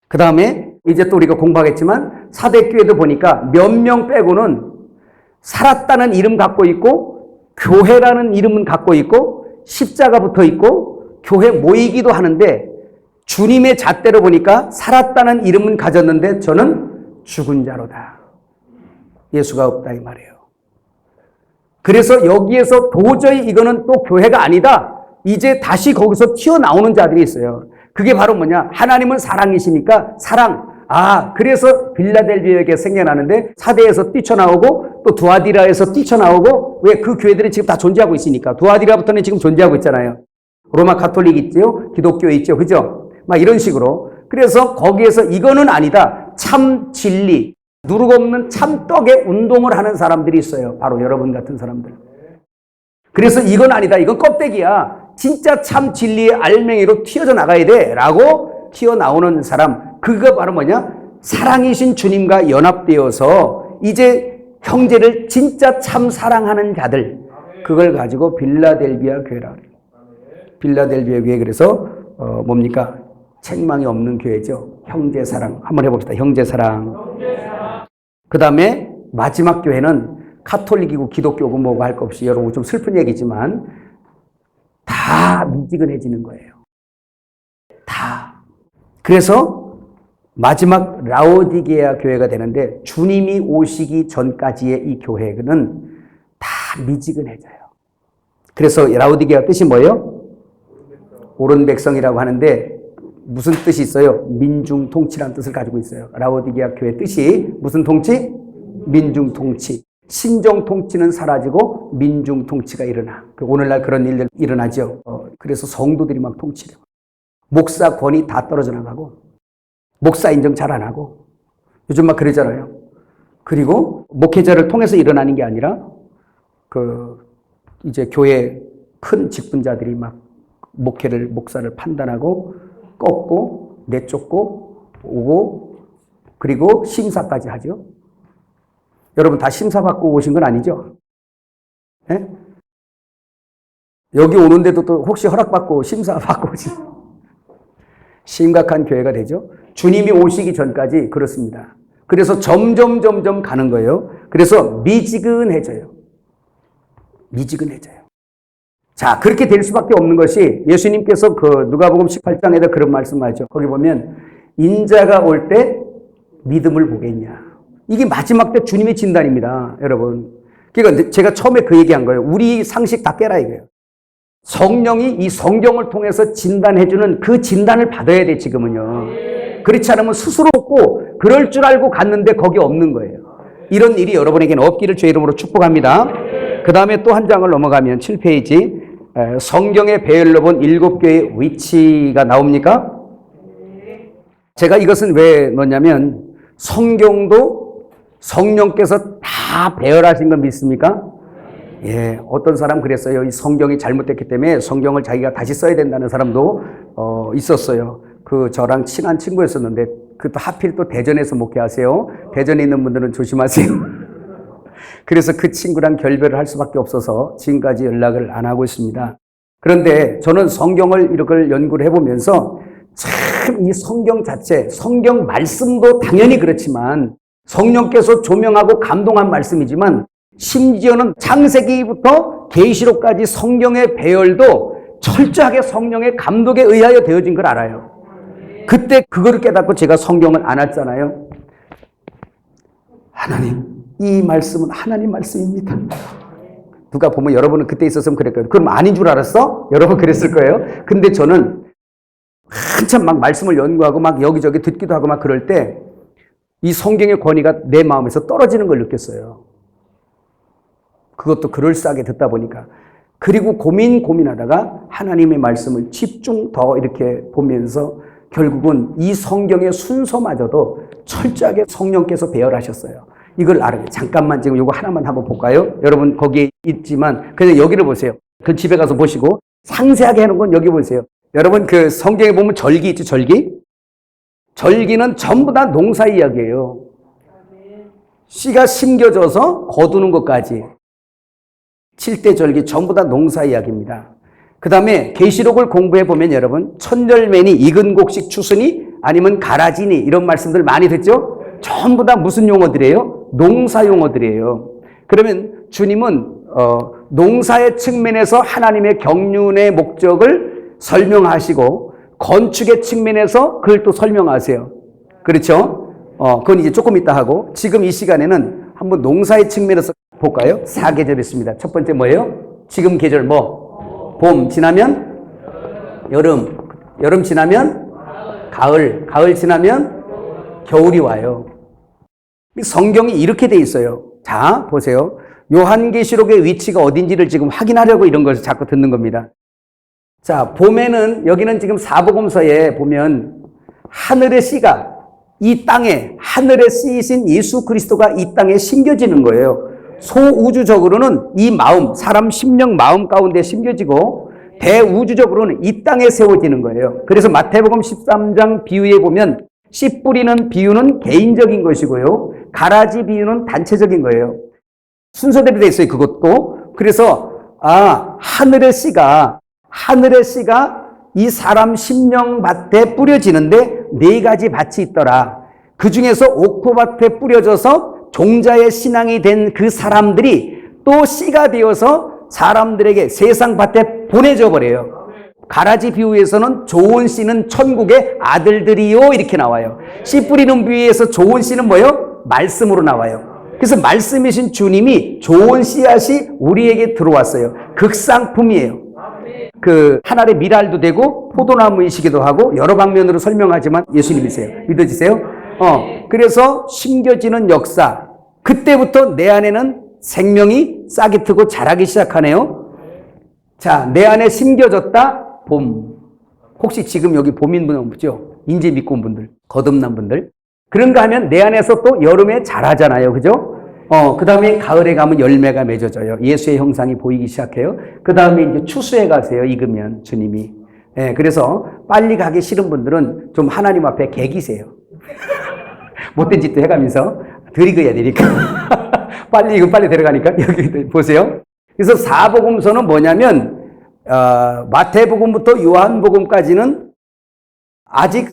A: 그 다음에 이제 또 우리가 공부하겠지만 사대교회도 보니까 몇 명 빼고는 살았다는 이름 갖고 있고 교회라는 이름은 갖고 있고 십자가 붙어 있고 교회 모이기도 하는데 주님의 잣대로 보니까 살았다는 이름은 가졌는데 저는 죽은 자로다. 예수가 없다 이 말이에요. 그래서 여기에서 도저히 이거는 또 교회가 아니다. 이제 다시 거기서 튀어나오는 자들이 있어요. 그게 바로 뭐냐? 하나님은 사랑이시니까 사랑. 그래서 빌라델비아에게 생겨나는데 사대에서 뛰쳐나오고 또 두아디라에서 뛰쳐나오고, 왜? 그 교회들이 지금 다 존재하고 있으니까. 두아디라부터는 지금 존재하고 있잖아요. 로마 가톨릭 있죠? 기독교 있죠? 그죠? 막 이런 식으로. 그래서 거기에서 이거는 아니다. 참 진리, 누룩 없는 참떡의 운동을 하는 사람들이 있어요. 바로 여러분 같은 사람들. 그래서 이건 아니다. 이건 껍데기야. 진짜 참 진리의 알맹이로 튀어져 나가야 돼. 라고 튀어나오는 사람. 그거 바로 뭐냐? 사랑이신 주님과 연합되어서 이제 형제를 진짜 참 사랑하는 자들. 그걸 가지고 빌라델비아 교회라고 해요. 빌라델비아 교회. 그래서 뭡니까? 책망이 없는 교회죠. 형제사랑. 한번 해봅시다. 형제사랑. 그 다음에 마지막 교회는 카톨릭이고 기독교고 뭐고 할 것 없이, 여러분 좀 슬픈 얘기지만 다 미지근해지는 거예요. 다. 그래서 마지막 라오디게아 교회가 되는데, 주님이 오시기 전까지의 이 교회는 다 미지근해져요. 그래서 라오디게아 뜻이 뭐예요? 옳은 백성이라고 하는데 무슨 뜻이 있어요? 민중 통치라는 뜻을 가지고 있어요. 라오디게아 교회 뜻이 무슨 통치? 민중 통치. 신정 통치는 사라지고 민중 통치가 일어나. 오늘날 그런 일들 일어나죠. 그래서 성도들이 막 통치돼요. 목사 권위 다 떨어져 나가고, 목사 인정 잘 안 하고, 요즘 막 그러잖아요. 그리고 목회자를 통해서 일어나는 게 아니라 이제 교회 큰 직분자들이 막 목사를 판단하고 꺾고 내쫓고 오고, 그리고 심사까지 하죠. 여러분 다 심사받고 오신 건 아니죠? 네? 여기 오는데도 또 혹시 허락받고 심사받고 오신, 심각한 교회가 되죠. 주님이 오시기 전까지 그렇습니다. 그래서 점점 가는 거예요. 그래서 미지근해져요. 미지근해져요. 자, 그렇게 될 수밖에 없는 것이, 예수님께서 누가복음 18장에다 그런 말씀하죠. 거기 보면 인자가 올 때 믿음을 보겠냐. 이게 마지막 때 주님의 진단입니다, 여러분. 그러니까 제가 처음에 그 얘기한 거예요. 우리 상식 다 깨라 이거예요. 성령이 이 성경을 통해서 진단해주는 그 진단을 받아야 돼, 지금은요. 그렇지 않으면 스스로 없고, 그럴 줄 알고 갔는데 거기 없는 거예요. 이런 일이 여러분에게는 없기를 주의 이름으로 축복합니다. 그 다음에 또 한 장을 넘어가면 7페이지. 성경에 배열로 본 7교회의 위치가 나옵니까? 제가 이것은 왜 넣냐면, 성경도 성령께서 다 배열하신 거 믿습니까? 예, 어떤 사람 그랬어요. 이 성경이 잘못됐기 때문에 성경을 자기가 다시 써야 된다는 사람도 있었어요. 저랑 친한 친구였었는데, 또 하필 또 대전에서 목회하세요. 대전에 있는 분들은 조심하세요. 그래서 그 친구랑 결별을 할 수밖에 없어서 지금까지 연락을 안 하고 있습니다. 그런데 저는 성경을 이렇게 연구를 해보면서 참 이 성경 자체, 성경 말씀도 당연히 그렇지만, 성령께서 조명하고 감동한 말씀이지만, 심지어는 창세기부터 계시록까지 성경의 배열도 철저하게 성령의 감독에 의하여 되어진 걸 알아요. 그때 그거를 깨닫고 제가 성경을 안 읽잖아요. 하나님, 이 말씀은 하나님 말씀입니다. 누가 보면 여러분은 그때 있었으면 그랬거든요. 그럼 아닌 줄 알았어? 여러분 그랬을 거예요. 근데 저는 한참 막 말씀을 연구하고 막 여기저기 듣기도 하고 막 그럴 때 이 성경의 권위가 내 마음에서 떨어지는 걸 느꼈어요. 그것도 그럴싸하게 듣다 보니까. 그리고 고민하다가 하나님의 말씀을 집중 더 이렇게 보면서 결국은 이 성경의 순서마저도 철저하게 성령께서 배열하셨어요. 이걸 알아요. 잠깐만 지금 이거 하나만 한번 볼까요? 여러분 거기에 있지만 그냥 여기를 보세요. 그 집에 가서 보시고 상세하게 해놓은 건 여기 보세요. 여러분 그 성경에 보면 절기 있죠, 절기? 절기는 전부 다 농사 이야기예요. 씨가 심겨져서 거두는 것까지. 7대 절기 전부 다 농사 이야기입니다. 그 다음에 계시록을 공부해 보면 여러분 천절매니 익은 곡식 추수니 아니면 가라지니 이런 말씀들 많이 듣죠? 전부 다 무슨 용어들이에요? 농사 용어들이에요. 그러면 주님은 농사의 측면에서 하나님의 경륜의 목적을 설명하시고 건축의 측면에서 그걸 또 설명하세요. 그렇죠? 그건 이제 조금 이따 하고, 지금 이 시간에는 한번 농사의 측면에서 볼까요? 4계절 있습니다. 첫 번째 뭐예요? 지금 계절 뭐? 봄 지나면 여름, 여름 지나면 가을, 가을 지나면 겨울이 와요. 성경이 이렇게 돼 있어요. 자, 보세요. 요한계시록의 위치가 어딘지를 지금 확인하려고 이런 것을 자꾸 듣는 겁니다. 자, 봄에는, 여기는 지금 사복음서에 보면 하늘의 씨가 이 땅에, 하늘의 씨이신 예수 그리스도가 이 땅에 심겨지는 거예요. 소우주적으로는 이 마음, 사람 심령 마음 가운데 심겨지고, 대우주적으로는 이 땅에 세워지는 거예요. 그래서 마태복음 13장 비유에 보면 씨 뿌리는 비유는 개인적인 것이고요, 가라지 비유는 단체적인 거예요. 순서대로 돼 있어요, 그것도. 그래서 하늘의 씨가 이 사람 심령밭에 뿌려지는데 4가지 밭이 있더라. 그 중에서 옥토밭에 뿌려져서 종자의 신앙이 된 그 사람들이 또 씨가 되어서 사람들에게 세상 밭에 보내져 버려요. 가라지 비유에서는 좋은 씨는 천국의 아들들이요 이렇게 나와요. 씨 뿌리는 비유에서 좋은 씨는 뭐예요? 말씀으로 나와요. 그래서 말씀이신 주님이 좋은 씨앗이 우리에게 들어왔어요. 극상품이에요. 그 하늘의 미랄도 되고 포도나무이시기도 하고 여러 방면으로 설명하지만 예수님이세요. 믿어지세요? 그래서 심겨지는 역사. 그때부터 내 안에는 생명이 싹이 트고 자라기 시작하네요. 자, 내 안에 심겨졌다. 봄. 혹시 지금 여기 봄인 분 없죠? 인재 믿고 온 분들, 거듭난 분들. 그런가 하면 내 안에서 또 여름에 자라잖아요. 그죠? 그 다음에 가을에 가면 열매가 맺어져요. 예수의 형상이 보이기 시작해요. 그 다음에 이제 추수해 가세요. 익으면 주님이. 그래서 빨리 가기 싫은 분들은 좀 하나님 앞에 개기세요. 못된 짓도 해가면서 덜 익어야 되니까. 빨리 익으면 빨리 데려가니까. 여기 보세요. 그래서 사복음서는 뭐냐면, 마태복음부터 요한복음까지는 아직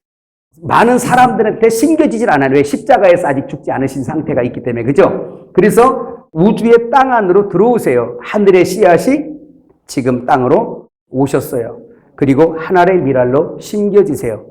A: 많은 사람들한테 심겨지질 않아요. 왜? 십자가에서 아직 죽지 않으신 상태가 있기 때문에. 그죠? 그래서 우주의 땅 안으로 들어오세요. 하늘의 씨앗이 지금 땅으로 오셨어요. 그리고 하늘의 미랄로 심겨지세요.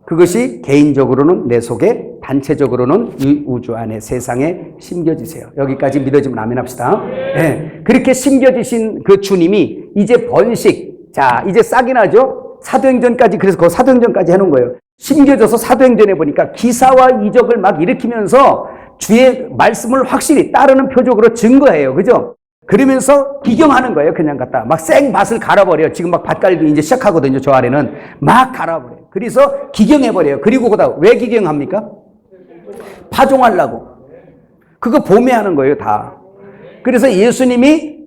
A: 그것이 개인적으로는 내 속에, 단체적으로는 이 우주 안에 세상에 심겨지세요. 여기까지 믿어지면 아멘 합시다. 네. 그렇게 심겨지신 그 주님이 이제 번식, 자, 이제 싹이 나죠? 사도행전까지, 그래서 그 사도행전까지 해놓은 거예요. 심겨져서 사도행전에 보니까 기사와 이적을 막 일으키면서 주의 말씀을 확실히 따르는 표적으로 증거해요. 그죠? 그러면서 기경하는 거예요. 그냥 갖다 막 생밭을 갈아버려요. 지금 막 밭갈기 이제 시작하거든요. 저 아래는 막 갈아버려요. 그래서 기경해버려요. 그리고 그다 왜 기경합니까? 파종하려고. 그거 봄에 하는 거예요. 다. 그래서 예수님이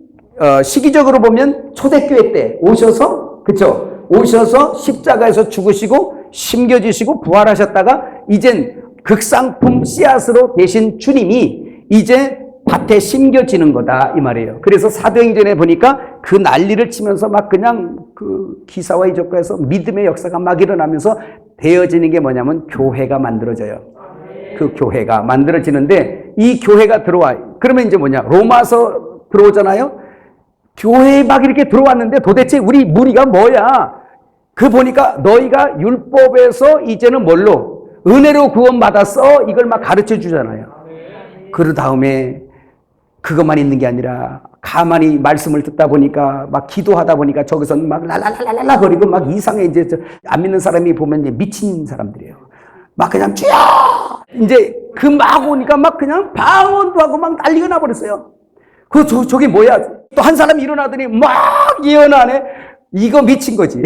A: 시기적으로 보면 초대교회 때 오셔서, 그쵸? 오셔서 십자가에서 죽으시고 심겨지시고 부활하셨다가 이젠 극상품 씨앗으로 되신 주님이 이제 밭에 심겨지는 거다 이 말이에요. 그래서 사도행전에 보니까 그 난리를 치면서 막 그냥 그 기사와 이적과 해서 믿음의 역사가 막 일어나면서 되어지는 게 뭐냐면 교회가 만들어져요. 그 교회가 만들어지는데 이 교회가 들어와. 그러면 이제 뭐냐? 로마서 들어오잖아요. 교회에 막 이렇게 들어왔는데 도대체 우리 무리가 뭐야? 그 보니까 너희가 율법에서 이제는 뭘로? 은혜로 구원받았어? 이걸 막 가르쳐 주잖아요. 그 다음에 그것만 있는 게 아니라 가만히 말씀을 듣다 보니까 막 기도하다 보니까 저기서 막 랄랄랄랄라 거리고 막 이상해. 이제 안 믿는 사람이 보면 이제 미친 사람들이에요. 막 그냥 쥐야! 이제 그 막 오니까 막 그냥 방언도 하고 막 난리가 나버렸어요. 저게 뭐야? 또 한 사람이 일어나더니 막 예언하네. 이거 미친 거지.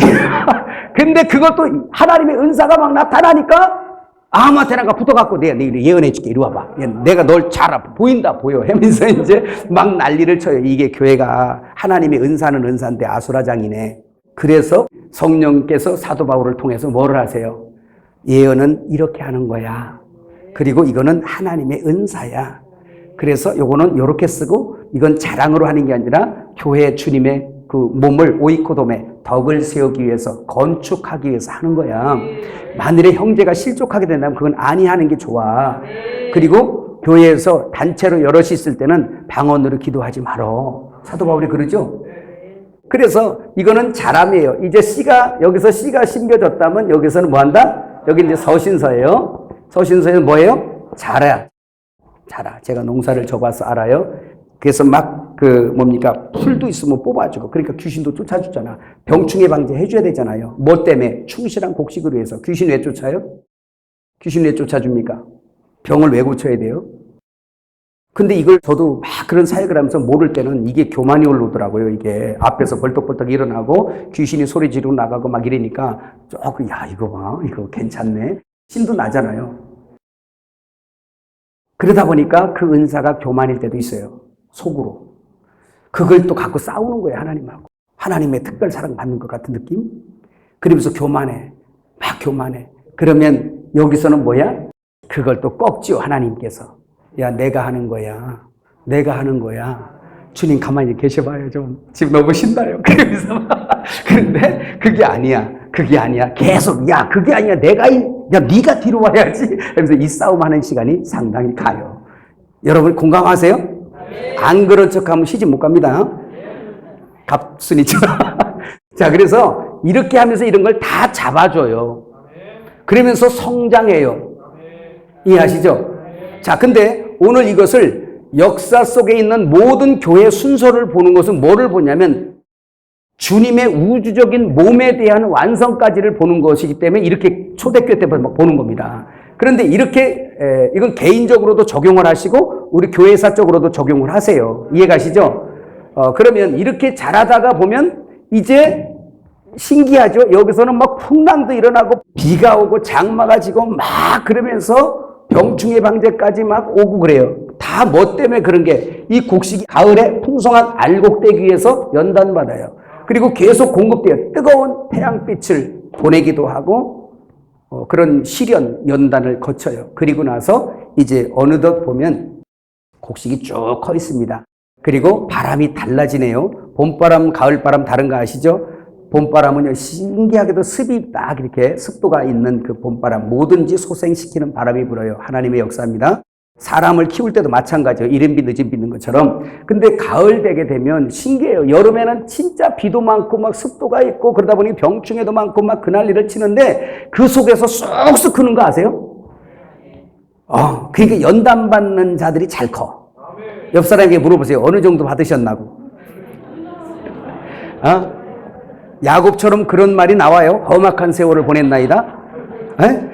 A: 근데 그것도 하나님의 은사가 막 나타나니까 아무한테나가 붙어갖고 내가 예언해줄게. 이리 와봐. 내가 널 잘 보인다 보여 하면서 이제 막 난리를 쳐요. 이게 교회가 하나님의 은사는 은사인데 아수라장이네. 그래서 성령께서 사도 바울을 통해서 뭐를 하세요? 예언은 이렇게 하는 거야. 그리고 이거는 하나님의 은사야. 그래서 요거는 요렇게 쓰고 이건 자랑으로 하는 게 아니라 교회 주님의 그 몸을 오이코돔에 덕을 세우기 위해서 건축하기 위해서 하는 거야. 만일에 형제가 실족하게 된다면 그건 아니하는 게 좋아. 그리고 교회에서 단체로 여럿이 있을 때는 방언으로 기도하지 말어. 사도 바울이 그러죠. 그래서 이거는 자람이에요. 이제 여기서 씨가 심겨졌다면 여기서는 뭐 한다? 여기 이제 서신서예요. 서신서에는 뭐예요? 자라. 제가 농사를 져봐서 알아요. 그래서 막 풀도 있으면 뽑아주고, 그러니까 귀신도 쫓아주잖아. 병충해 방지 해줘야 되잖아요. 뭐 때문에? 충실한 곡식을 위해서. 귀신 왜 쫓아요? 귀신 왜 쫓아줍니까? 병을 왜 고쳐야 돼요? 근데 이걸 저도 막 그런 사역을 하면서 모를 때는 이게 교만이 올라오더라고요. 이게 앞에서 벌떡벌떡 일어나고 귀신이 소리 지르고 나가고 막 이러니까 조금, 야, 이거 봐. 이거 괜찮네. 신도 나잖아요. 그러다 보니까 그 은사가 교만일 때도 있어요. 속으로. 그걸 또 갖고 싸우는 거예요, 하나님하고. 하나님의 특별 사랑 받는 것 같은 느낌? 그러면서 교만해. 막 교만해. 그러면 여기서는 뭐야? 그걸 또 꺾지요, 하나님께서. 야, 내가 하는 거야. 내가 하는 거야. 주님 가만히 계셔봐요, 좀. 지금 너무 신나요. 그러면서. 그런데 그게 아니야. 그게 아니야. 계속, 야, 그게 아니야. 네가 뒤로 와야지. 그래서 이 싸움하는 시간이 상당히 가요. 여러분 공감하세요? 안 그런 척하면 시집 못 갑니다. 갑순이처럼. 자, 그래서 이렇게 하면서 이런 걸 다 잡아줘요. 그러면서 성장해요. 이해하시죠? 자, 근데 오늘 이것을 역사 속에 있는 모든 교회 순서를 보는 것은 뭐를 보냐면 주님의 우주적인 몸에 대한 완성까지를 보는 것이기 때문에 이렇게 초대교회 때 보는 겁니다. 그런데 이렇게 이건 개인적으로도 적용을 하시고 우리 교회사적으로도 적용을 하세요. 이해가시죠? 그러면 이렇게 잘하다가 보면 이제 신기하죠? 여기서는 막 풍랑도 일어나고 비가 오고 장마가 지고 막 그러면서 병충해 방제까지 막 오고 그래요. 다 뭐 때문에 그런 게 이 곡식이 가을에 풍성한 알곡되기 위해서 연단받아요. 그리고 계속 공급돼요. 뜨거운 태양빛을 보내기도 하고 그런 시련 연단을 거쳐요. 그리고 나서 이제 어느덧 보면 곡식이 쭉 커 있습니다. 그리고 바람이 달라지네요. 봄바람, 가을바람 다른 거 아시죠? 봄바람은요, 신기하게도 습이 딱 이렇게 습도가 있는 그 봄바람, 뭐든지 소생시키는 바람이 불어요. 하나님의 역사입니다. 사람을 키울 때도 마찬가지예요. 이른 비 늦은 비 있는 것처럼. 근데 가을 되게 되면 신기해요. 여름에는 진짜 비도 많고 막 습도가 있고 그러다 보니 병충해도 많고 막 그난리를 치는데 그 속에서 쑥쑥 크는 거 아세요? 그러니까 연단받는 자들이 잘 커. 옆 사람에게 물어보세요. 어느 정도 받으셨나고. 야곱처럼 그런 말이 나와요. 험악한 세월을 보냈나이다. 에?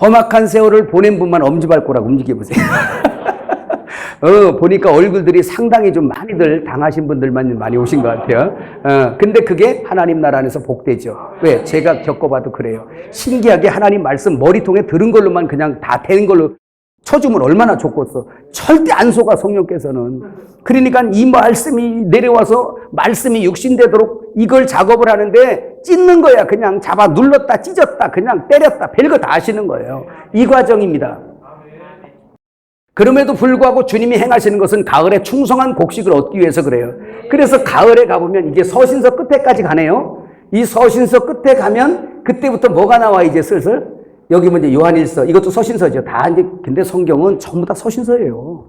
A: 험악한 세월을 보낸 분만 엄지발가락 움직여보세요. 보니까 얼굴들이 상당히 좀 많이들 당하신 분들만 많이 오신 것 같아요. 근데 그게 하나님 나라 안에서 복되죠. 왜? 제가 겪어봐도 그래요. 신기하게 하나님 말씀 머리통에 들은 걸로만 그냥 다 되는 걸로 쳐주면 얼마나 좋겠어. 절대 안 속아, 성령께서는. 그러니까 이 말씀이 내려와서 말씀이 육신되도록 이걸 작업을 하는데 찢는 거야. 그냥 잡아 눌렀다 찢었다 그냥 때렸다 별거 다 하시는 거예요. 이 과정입니다. 그럼에도 불구하고 주님이 행하시는 것은 가을에 충성한 곡식을 얻기 위해서 그래요. 그래서 가을에 가보면 이제 서신서 끝에까지 가네요. 이 서신서 끝에 가면 그때부터 뭐가 나와 이제 슬슬? 여기 먼저 요한일서, 이것도 서신서죠. 다 이제, 근데 성경은 전부 다 서신서예요.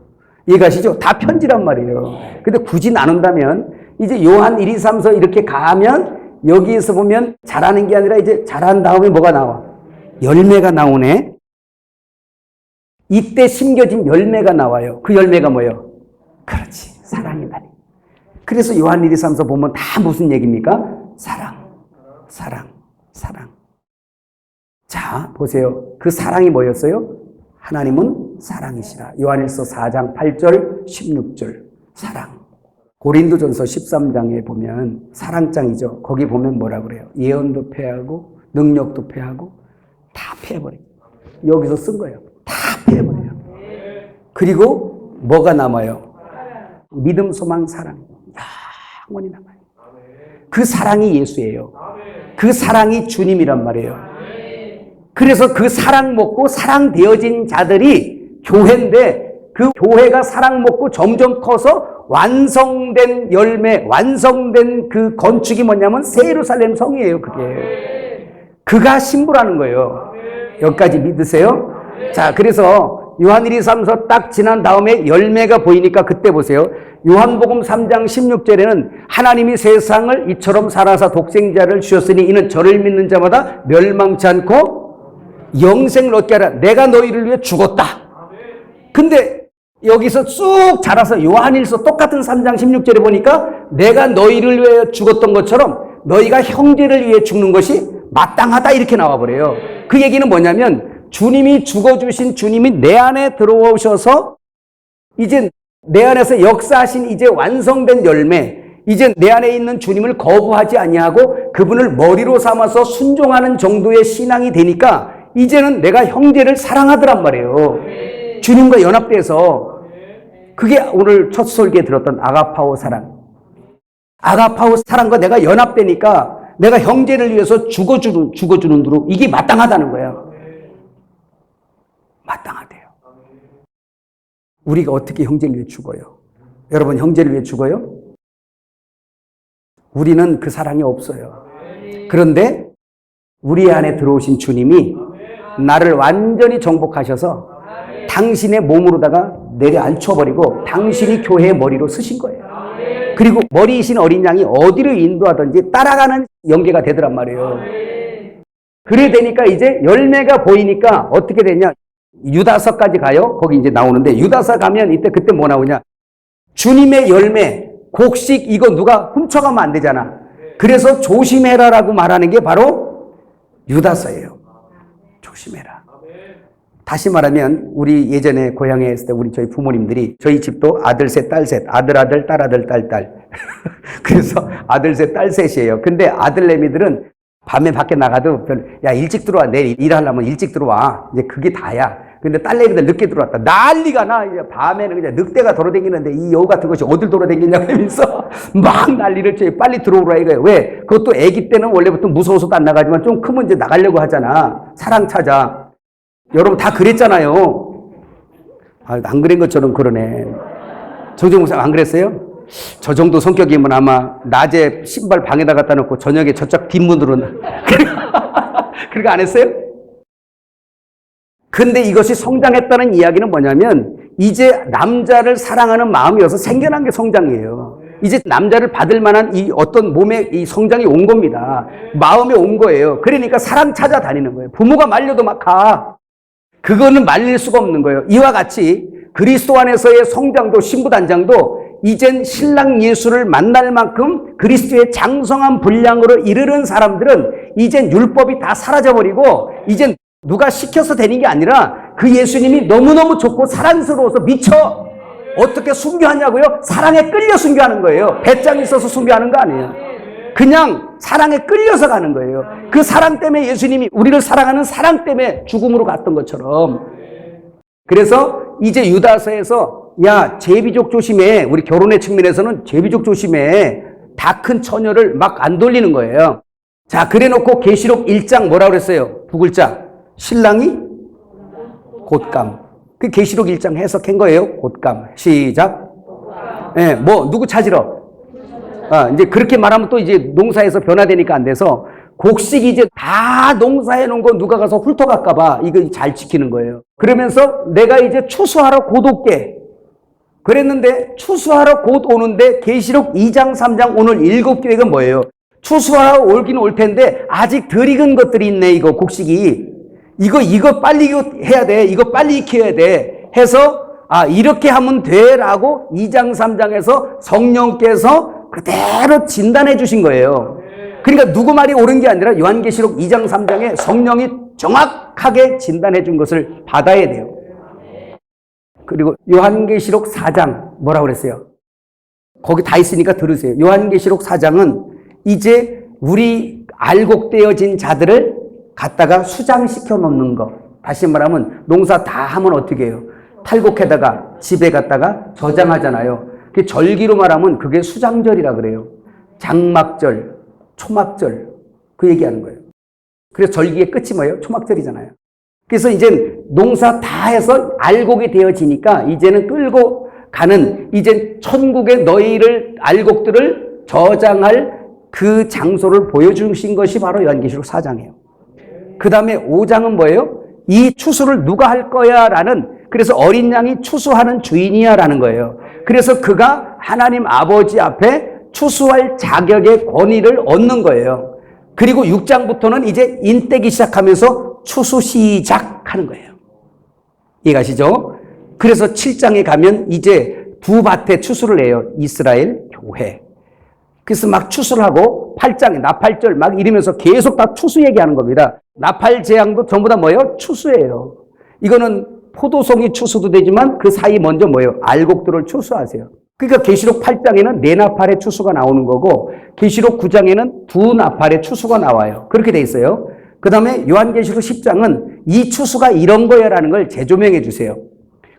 A: 이해가시죠? 다 편지란 말이에요. 근데 굳이 나눈다면, 이제 요한 1, 2, 3서 이렇게 가면, 여기에서 보면 잘하는 게 아니라 이제 잘한 다음에 뭐가 나와? 열매가 나오네. 이때 심겨진 열매가 나와요. 그 열매가 뭐예요? 그렇지. 사랑이다. 그래서 요한 1, 2, 3서 보면 다 무슨 얘기입니까? 사랑, 사랑, 사랑. 자, 보세요. 그 사랑이 뭐였어요? 하나님은 사랑이시라. 요한일서 4장 8절, 16절. 사랑. 고린도전서 13장에 보면 사랑장이죠. 거기 보면 뭐라 그래요? 예언도 패하고 능력도 패하고 다 패해버려요. 여기서 쓴 거예요. 다 패해버려요. 그리고 뭐가 남아요? 믿음, 소망, 사랑. 영원히 남아요. 그 사랑이 예수예요. 그 사랑이 주님이란 말이에요. 그래서 그 사랑 먹고 사랑 되어진 자들이 교회인데 그 교회가 사랑 먹고 점점 커서 완성된 열매, 완성된 그 건축이 뭐냐면 새 예루살렘 성이에요. 그가 신부라는 거예요. 여기까지 믿으세요? 자, 그래서 요한 1, 2, 3서 딱 지난 다음에 열매가 보이니까 그때 보세요. 요한복음 3장 16절에는 하나님이 세상을 이처럼 사랑하사 독생자를 주셨으니 이는 저를 믿는 자마다 멸망치 않고 영생을 얻게 하라. 내가 너희를 위해 죽었다. 근데 여기서 쑥 자라서 요한일서 똑같은 3장 16절에 보니까 내가 너희를 위해 죽었던 것처럼 너희가 형제를 위해 죽는 것이 마땅하다 이렇게 나와버려요. 그 얘기는 뭐냐면 주님이 죽어주신 주님이 내 안에 들어오셔서 이제 내 안에서 역사하신 이제 완성된 열매, 이제 내 안에 있는 주님을 거부하지 아니하고 그분을 머리로 삼아서 순종하는 정도의 신앙이 되니까 이제는 내가 형제를 사랑하더란 말이에요. 주님과 연합돼서. 그게 오늘 첫 설교에 들었던 아가파오 사랑. 아가파오 사랑과 내가 연합되니까 내가 형제를 위해서 죽어주는 대로 이게 마땅하다는 거예요. 마땅하대요. 우리가 어떻게 형제를 위해 죽어요? 여러분, 형제를 위해 죽어요? 우리는 그 사랑이 없어요. 그런데 우리 안에 들어오신 주님이 나를 완전히 정복하셔서 당신의 몸으로다가 내려앉혀버리고 당신이 교회의 머리로 쓰신 거예요. 그리고 머리이신 어린 양이 어디로 인도하든지 따라가는 연계가 되더란 말이에요. 그래 되니까 이제 열매가 보이니까 어떻게 되냐? 유다서까지 가요. 거기 이제 나오는데 유다서 가면 그때 뭐 나오냐? 주님의 열매, 곡식 이거 누가 훔쳐가면 안 되잖아. 그래서 조심해라라고 말하는 게 바로 유다서예요. 조심해라. 다시 말하면 우리 예전에 고향에 있을 때 저희 부모님들이 저희 집도 아들 셋, 딸 셋, 아들, 딸, 딸. 그래서 아들 셋, 딸 셋이에요. 근데 아들내미들은 밤에 밖에 나가도 야 일찍 들어와. 내일 일하려면 일찍 들어와. 이제 그게 다야. 근데 딸내미들 늦게 들어왔다. 난리가 나. 이제 밤에는 그냥 늑대가 돌아다니는데 이 여우 같은 것이 어딜 돌아다니냐고 하면서 막 난리를 쳐요. 빨리 들어오라 이거예요. 왜? 그것도 아기 때는 원래부터 무서워서도 안 나가지만 좀 크면 이제 나가려고 하잖아. 사랑 찾아. 여러분 다 그랬잖아요. 안 그런 것처럼 그러네. 정정 목사 안 그랬어요? 저 정도 성격이면 아마 낮에 신발 방에다 갖다 놓고 저녁에 저쪽 뒷문으로 그렇게 안 했어요? 근데 이것이 성장했다는 이야기는 뭐냐면 이제 남자를 사랑하는 마음이어서 생겨난 게 성장이에요. 이제 남자를 받을 만한 이 어떤 몸의 이 성장이 온 겁니다. 마음에 온 거예요. 그러니까 사랑 찾아다니는 거예요. 부모가 말려도 막 가. 그거는 말릴 수가 없는 거예요. 이와 같이 그리스도 안에서의 성장도 신부단장도 이젠 신랑 예수를 만날 만큼 그리스도의 장성한 분량으로 이르는 사람들은 이젠 율법이 다 사라져버리고 이젠 누가 시켜서 되는 게 아니라 그 예수님이 너무너무 좋고 사랑스러워서 미쳐. 어떻게 순교하냐고요? 사랑에 끌려 순교하는 거예요. 배짱이 있어서 순교하는 거 아니에요. 그냥 사랑에 끌려서 가는 거예요. 그 사랑 때문에 예수님이 우리를 사랑하는 사랑 때문에 죽음으로 갔던 것처럼. 그래서 이제 유다서에서 야 제비족 조심해. 우리 결혼의 측면에서는 제비족 조심해. 다 큰 처녀를 막 안 돌리는 거예요. 자 그래놓고 계시록 1장 뭐라 그랬어요? 두 글자. 신랑이 곶감. 그 계시록 1장 해석한 거예요. 곶감. 시작. 예, 뭐 누구 찾으러? 이제 그렇게 말하면 또 이제 농사에서 변화되니까 안 돼서 곡식 이제 다 농사해 놓은 거 누가 가서 훑어갈까 봐 이거 잘 지키는 거예요. 그러면서 내가 이제 추수하러 곧 올게. 그랬는데 추수하러 곧 오는데 계시록 2장 3장 오늘 7교회가 뭐예요? 추수하러 올긴 올 텐데 아직 덜 익은 것들이 있네. 이거 곡식이. 이거 빨리 해야 돼. 이거 빨리 익혀야 돼. 해서 이렇게 하면 돼 라고 2장 3장에서 성령께서 그대로 진단해 주신 거예요. 그러니까 누구 말이 옳은 게 아니라 요한계시록 2장 3장에 성령이 정확하게 진단해 준 것을 받아야 돼요. 그리고 요한계시록 4장 뭐라고 그랬어요? 거기 다 있으니까 들으세요. 요한계시록 4장은 이제 우리 알곡되어진 자들을 갖다가 수장시켜 놓는 거. 다시 말하면 농사 다 하면 어떻게 해요? 탈곡해다가 집에 갖다가 저장하잖아요. 그 절기로 말하면 그게 수장절이라 그래요. 장막절, 초막절 그 얘기하는 거예요. 그래서 절기의 끝이 뭐예요? 초막절이잖아요. 그래서 이제 농사 다 해서 알곡이 되어지니까 이제는 끌고 가는 이제 천국의 너희를 알곡들을 저장할 그 장소를 보여주신 것이 바로 요한계시록 4장이에요. 그 다음에 5장은 뭐예요? 이 추수를 누가 할 거야? 라는, 그래서 어린 양이 추수하는 주인이야 라는 거예요. 그래서 그가 하나님 아버지 앞에 추수할 자격의 권위를 얻는 거예요. 그리고 6장부터는 이제 인떼기 시작하면서 추수 시작하는 거예요. 이해가시죠? 그래서 7장에 가면 이제 두 밭에 추수를 해요. 이스라엘 교회. 그래서 막 추수를 하고 8장에 나팔절 막 이러면서 계속 다 추수 얘기하는 겁니다. 나팔 재앙도 전부 다 뭐예요? 추수예요. 이거는 포도송이 추수도 되지만 그 사이 먼저 뭐예요? 알곡들을 추수하세요. 그러니까 계시록 8장에는 네 나팔의 추수가 나오는 거고 계시록 9장에는 두 나팔의 추수가 나와요. 그렇게 돼 있어요. 그 다음에 요한계시록 10장은 이 추수가 이런 거야라는 걸 재조명해 주세요.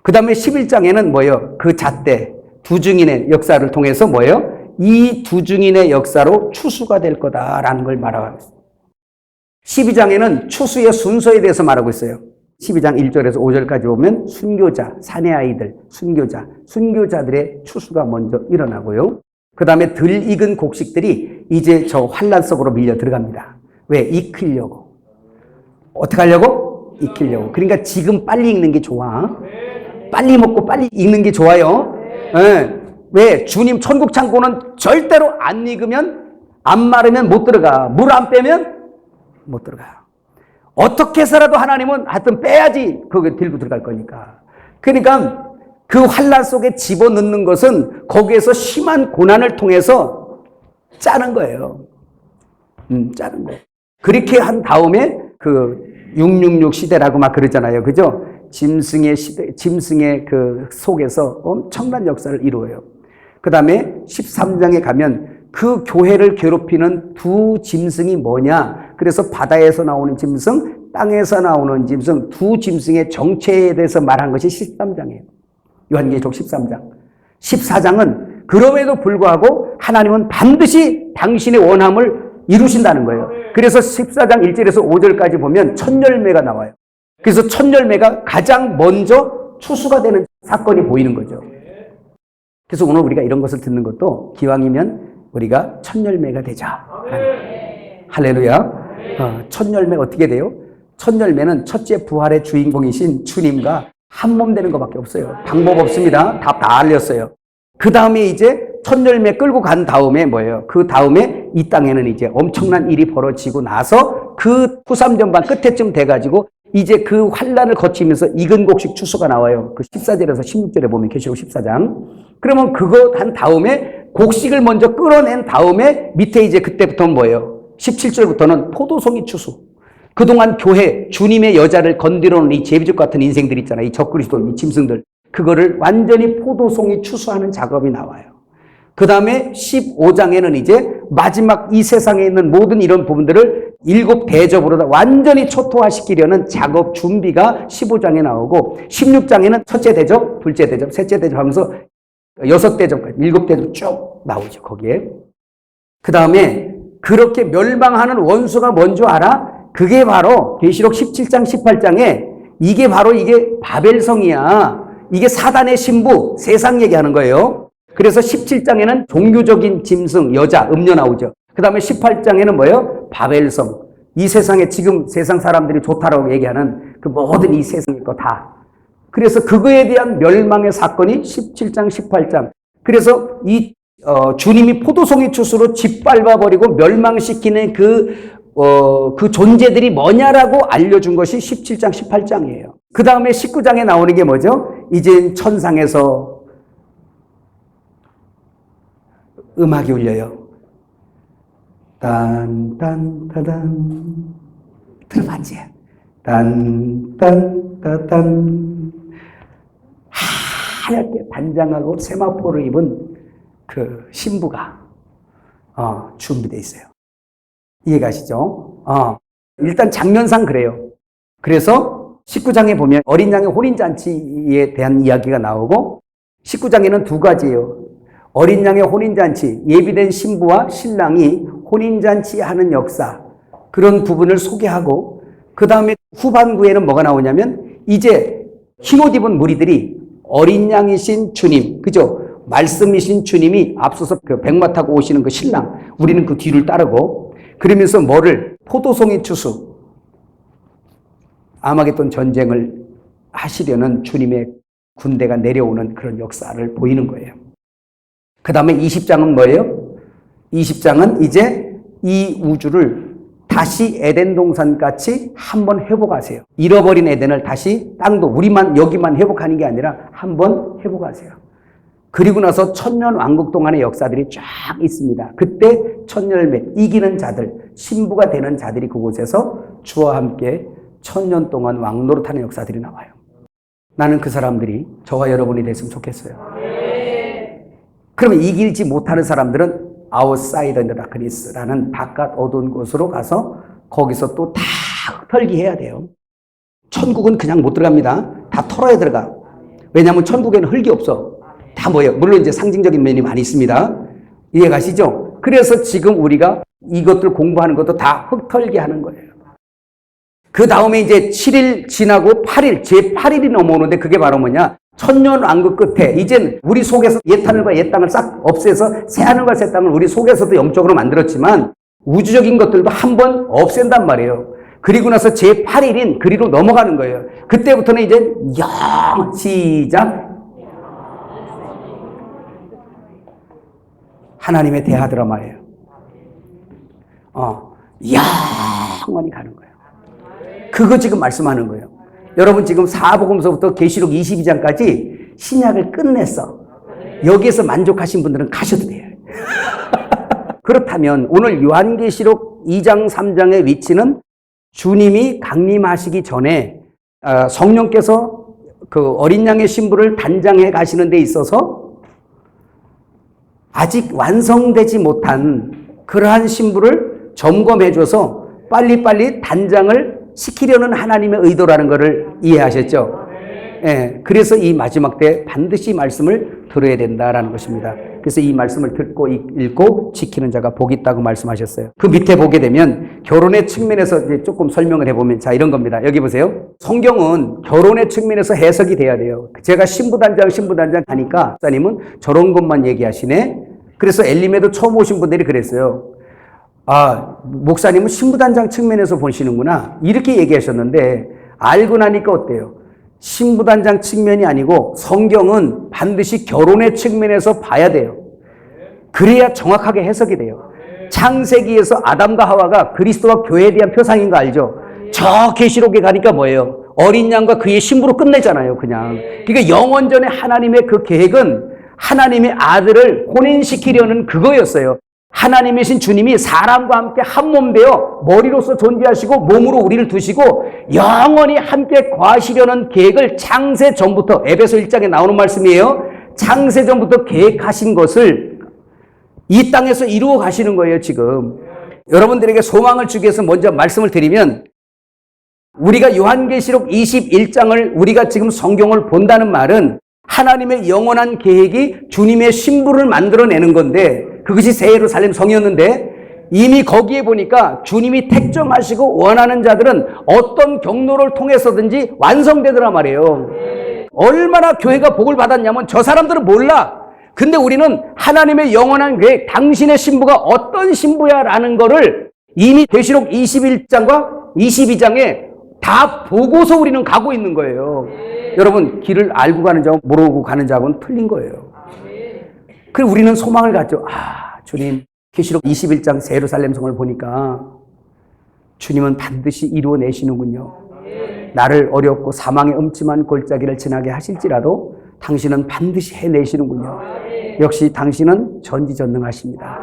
A: 그 다음에 11장에는 뭐예요? 그 잣대 두 증인의 역사를 통해서 뭐예요? 이 두 증인의 역사로 추수가 될 거다라는 걸 말하고 있어요. 12장에는 추수의 순서에 대해서 말하고 있어요. 12장 1절에서 5절까지 보면 순교자, 사내 아이들, 순교자들의 추수가 먼저 일어나고요. 그 다음에 덜 익은 곡식들이 이제 저 환란 속으로 밀려 들어갑니다. 왜? 익히려고. 어떻게 하려고? 익히려고. 그러니까 지금 빨리 익는 게 좋아. 빨리 먹고 빨리 익는 게 좋아요. 네. 왜? 주님 천국 창고는 절대로 안 익으면, 안 마르면 못 들어가. 물 안 빼면 못 들어가. 어떻게 해서라도 하나님은 하여튼 빼야지 거기에 들고 들어갈 거니까. 그러니까 그 환란 속에 집어넣는 것은 거기에서 심한 고난을 통해서 짜는 거예요. 짜는 거. 그렇게 한 다음에 그 666 시대라고 막 그러잖아요. 그죠? 짐승의 시대, 짐승의 그 속에서 엄청난 역사를 이루어요. 그 다음에 13장에 가면 그 교회를 괴롭히는 두 짐승이 뭐냐? 그래서 바다에서 나오는 짐승, 땅에서 나오는 짐승, 두 짐승의 정체에 대해서 말한 것이 13장이에요. 요한계시록 13장. 14장은 그럼에도 불구하고 하나님은 반드시 당신의 원함을 이루신다는 거예요. 그래서 14장 1절에서 5절까지 보면 첫 열매가 나와요. 그래서 첫 열매가 가장 먼저 추수가 되는 사건이 보이는 거죠. 그래서 오늘 우리가 이런 것을 듣는 것도 기왕이면 우리가 첫 열매가 되자. 할렐루야. 첫 열매 어떻게 돼요? 첫 열매는 첫째 부활의 주인공이신 주님과 한 몸 되는 것밖에 없어요. 방법 없습니다. 다 알렸어요. 그 다음에 이제 첫 열매 끌고 간 다음에 뭐예요? 그 다음에 이 땅에는 이제 엄청난 일이 벌어지고 나서 그 후삼전반 끝에쯤 돼가지고 이제 그 환란을 거치면서 익은 곡식 추수가 나와요. 그 14절에서 16절에 보면 계시록 14장. 그러면 그거 한 다음에 곡식을 먼저 끌어낸 다음에 밑에 이제 그때부터는 뭐예요? 17절부터는 포도송이 추수. 그동안 교회, 주님의 여자를 건드려놓은 이 제비족 같은 인생들 있잖아요. 이 적그리스도, 이 짐승들. 그거를 완전히 포도송이 추수하는 작업이 나와요. 그 다음에 15장에는 이제 마지막 이 세상에 있는 모든 이런 부분들을 7 대접으로 완전히 초토화시키려는 작업 준비가 15장에 나오고 16장에는 첫째 대접, 둘째 대접, 셋째 대접 하면서 6 대접까지 7 대접 쭉 나오죠. 거기에. 그 다음에 그렇게 멸망하는 원수가 뭔 줄 알아? 그게 바로 계시록 17장, 18장에 이게 바로 이게 바벨성이야. 이게 사단의 신부, 세상 얘기하는 거예요. 그래서 17장에는 종교적인 짐승, 여자, 음녀 나오죠. 그 다음에 18장에는 뭐예요? 바벨성. 이 세상에 지금 세상 사람들이 좋다라고 얘기하는 그 모든 이 세상의 거 다. 그래서 그거에 대한 멸망의 사건이 17장, 18장. 그래서 이 주님이 포도송이 추수로 짓밟아버리고 멸망시키는 그 존재들이 뭐냐라고 알려준 것이 17장, 18장이에요. 그 다음에 19장에 나오는 게 뭐죠? 이제 천상에서 음악이 울려요. 딴딴따단. 들어봤지? 딴딴따단. 하얗게 단장하고 세마포를 입은 그 신부가 준비되어 있어요. 이해가시죠? 일단 장면상 그래요. 그래서 19장에 보면 어린 양의 혼인잔치에 대한 이야기가 나오고 19장에는 2가지예요. 어린 양의 혼인잔치, 예비된 신부와 신랑이 혼인잔치 하는 역사, 그런 부분을 소개하고 그 다음에 후반부에는 뭐가 나오냐면 이제 흰옷 입은 무리들이 어린 양이신 주님, 그죠? 말씀이신 주님이 앞서서 그 백마 타고 오시는 그 신랑, 우리는 그 뒤를 따르고 그러면서 뭐를? 포도송이 추수, 아마겟돈 전쟁을 하시려는 주님의 군대가 내려오는 그런 역사를 보이는 거예요. 그 다음에 20장은 뭐예요? 20장은 이제 이 우주를 다시 에덴 동산같이 한번 회복하세요. 잃어버린 에덴을 다시 땅도 우리만 여기만 회복하는 게 아니라 한번 회복하세요. 그리고 나서 천년 왕국 동안의 역사들이 쫙 있습니다. 그때 천열매 이기는 자들, 신부가 되는 자들이 그곳에서 주와 함께 천년 동안 왕노릇하는 역사들이 나와요. 나는 그 사람들이 저와 여러분이 됐으면 좋겠어요. 그러면 이길지 못하는 사람들은 outside the darkness라는 바깥 어두운 곳으로 가서 거기서 또 다 털기해야 돼요. 천국은 그냥 못 들어갑니다. 다 털어야 들어가. 왜냐하면 천국에는 흙이 없어. 다 뭐예요? 물론 이제 상징적인 면이 많이 있습니다. 이해 가시죠? 그래서 지금 우리가 이것들 공부하는 것도 다 흙털기 하는 거예요. 그 다음에 이제 7일 지나고 8일, 제8일이 넘어오는데 그게 바로 뭐냐? 천년 왕국 끝에 이젠 우리 속에서 옛 하늘과 옛 땅을 싹 없애서 새 하늘과 새 땅을 우리 속에서도 영적으로 만들었지만 우주적인 것들도 한번 없앤단 말이에요. 그리고 나서 제8일인 그리로 넘어가는 거예요. 그때부터는 이제 시작 하나님의 대하 드라마예요. 영원히 가는 거예요. 그거 지금 말씀하는 거예요. 여러분 지금 사복음서부터 계시록 22장까지 신약을 끝냈어. 여기에서 만족하신 분들은 가셔도 돼요. 그렇다면 오늘 요한계시록 2장 3장의 위치는 주님이 강림하시기 전에 성령께서 그 어린 양의 신부를 단장해 가시는 데 있어서 아직 완성되지 못한 그러한 신부를 점검해 줘서 빨리빨리 단장을 시키려는 하나님의 의도라는 것을 이해하셨죠? 예, 그래서 이 마지막 때 반드시 말씀을 들어야 된다라는 것입니다. 그래서 이 말씀을 듣고 읽고 지키는 자가 복이 있다고 말씀하셨어요. 그 밑에 보게 되면 결혼의 측면에서 이제 조금 설명을 해보면 자 이런 겁니다. 여기 보세요. 성경은 결혼의 측면에서 해석이 돼야 돼요. 제가 신부단장 하니까 목사님은 저런 것만 얘기하시네. 그래서 엘림에도 처음 오신 분들이 그랬어요. 목사님은 신부단장 측면에서 보시는구나. 이렇게 얘기하셨는데 알고 나니까 어때요? 신부단장 측면이 아니고 성경은 반드시 결혼의 측면에서 봐야 돼요. 그래야 정확하게 해석이 돼요. 창세기에서 아담과 하와가 그리스도와 교회에 대한 표상인 거 알죠? 저 계시록에 가니까 뭐예요? 어린 양과 그의 신부로 끝내잖아요, 그냥. 그러니까 영원전에 하나님의 그 계획은 하나님의 아들을 혼인시키려는 그거였어요. 하나님이신 주님이 사람과 함께 한 몸 되어 머리로서 존재하시고 몸으로 우리를 두시고 영원히 함께 거하시려는 계획을 창세 전부터 에베소 1장에 나오는 말씀이에요. 창세 전부터 계획하신 것을 이 땅에서 이루어 가시는 거예요, 지금. 여러분들에게 소망을 주기 위해서 먼저 말씀을 드리면 우리가 요한계시록 21장을 우리가 지금 성경을 본다는 말은 하나님의 영원한 계획이 주님의 신부를 만들어내는 건데 그것이 새 예루살렘 성이었는데 이미 거기에 보니까 주님이 택정하시고 원하는 자들은 어떤 경로를 통해서든지 완성되더라 말이에요. 얼마나 교회가 복을 받았냐면 저 사람들은 몰라. 근데 우리는 하나님의 영원한 계획, 당신의 신부가 어떤 신부야라는 거를 이미 계시록 21장과 22장에 다 보고서 우리는 가고 있는 거예요. 여러분 길을 알고 가는 자하고 모르고 가는 자하고는 틀린 거예요. 그리고 우리는 소망을 갖죠. 주님 계시록 21장 새 예루살렘 성을 보니까 주님은 반드시 이루어내시는군요. 나를 어렵고 사망의 음침한 골짜기를 지나게 하실지라도 당신은 반드시 해내시는군요. 역시 당신은 전지전능하십니다.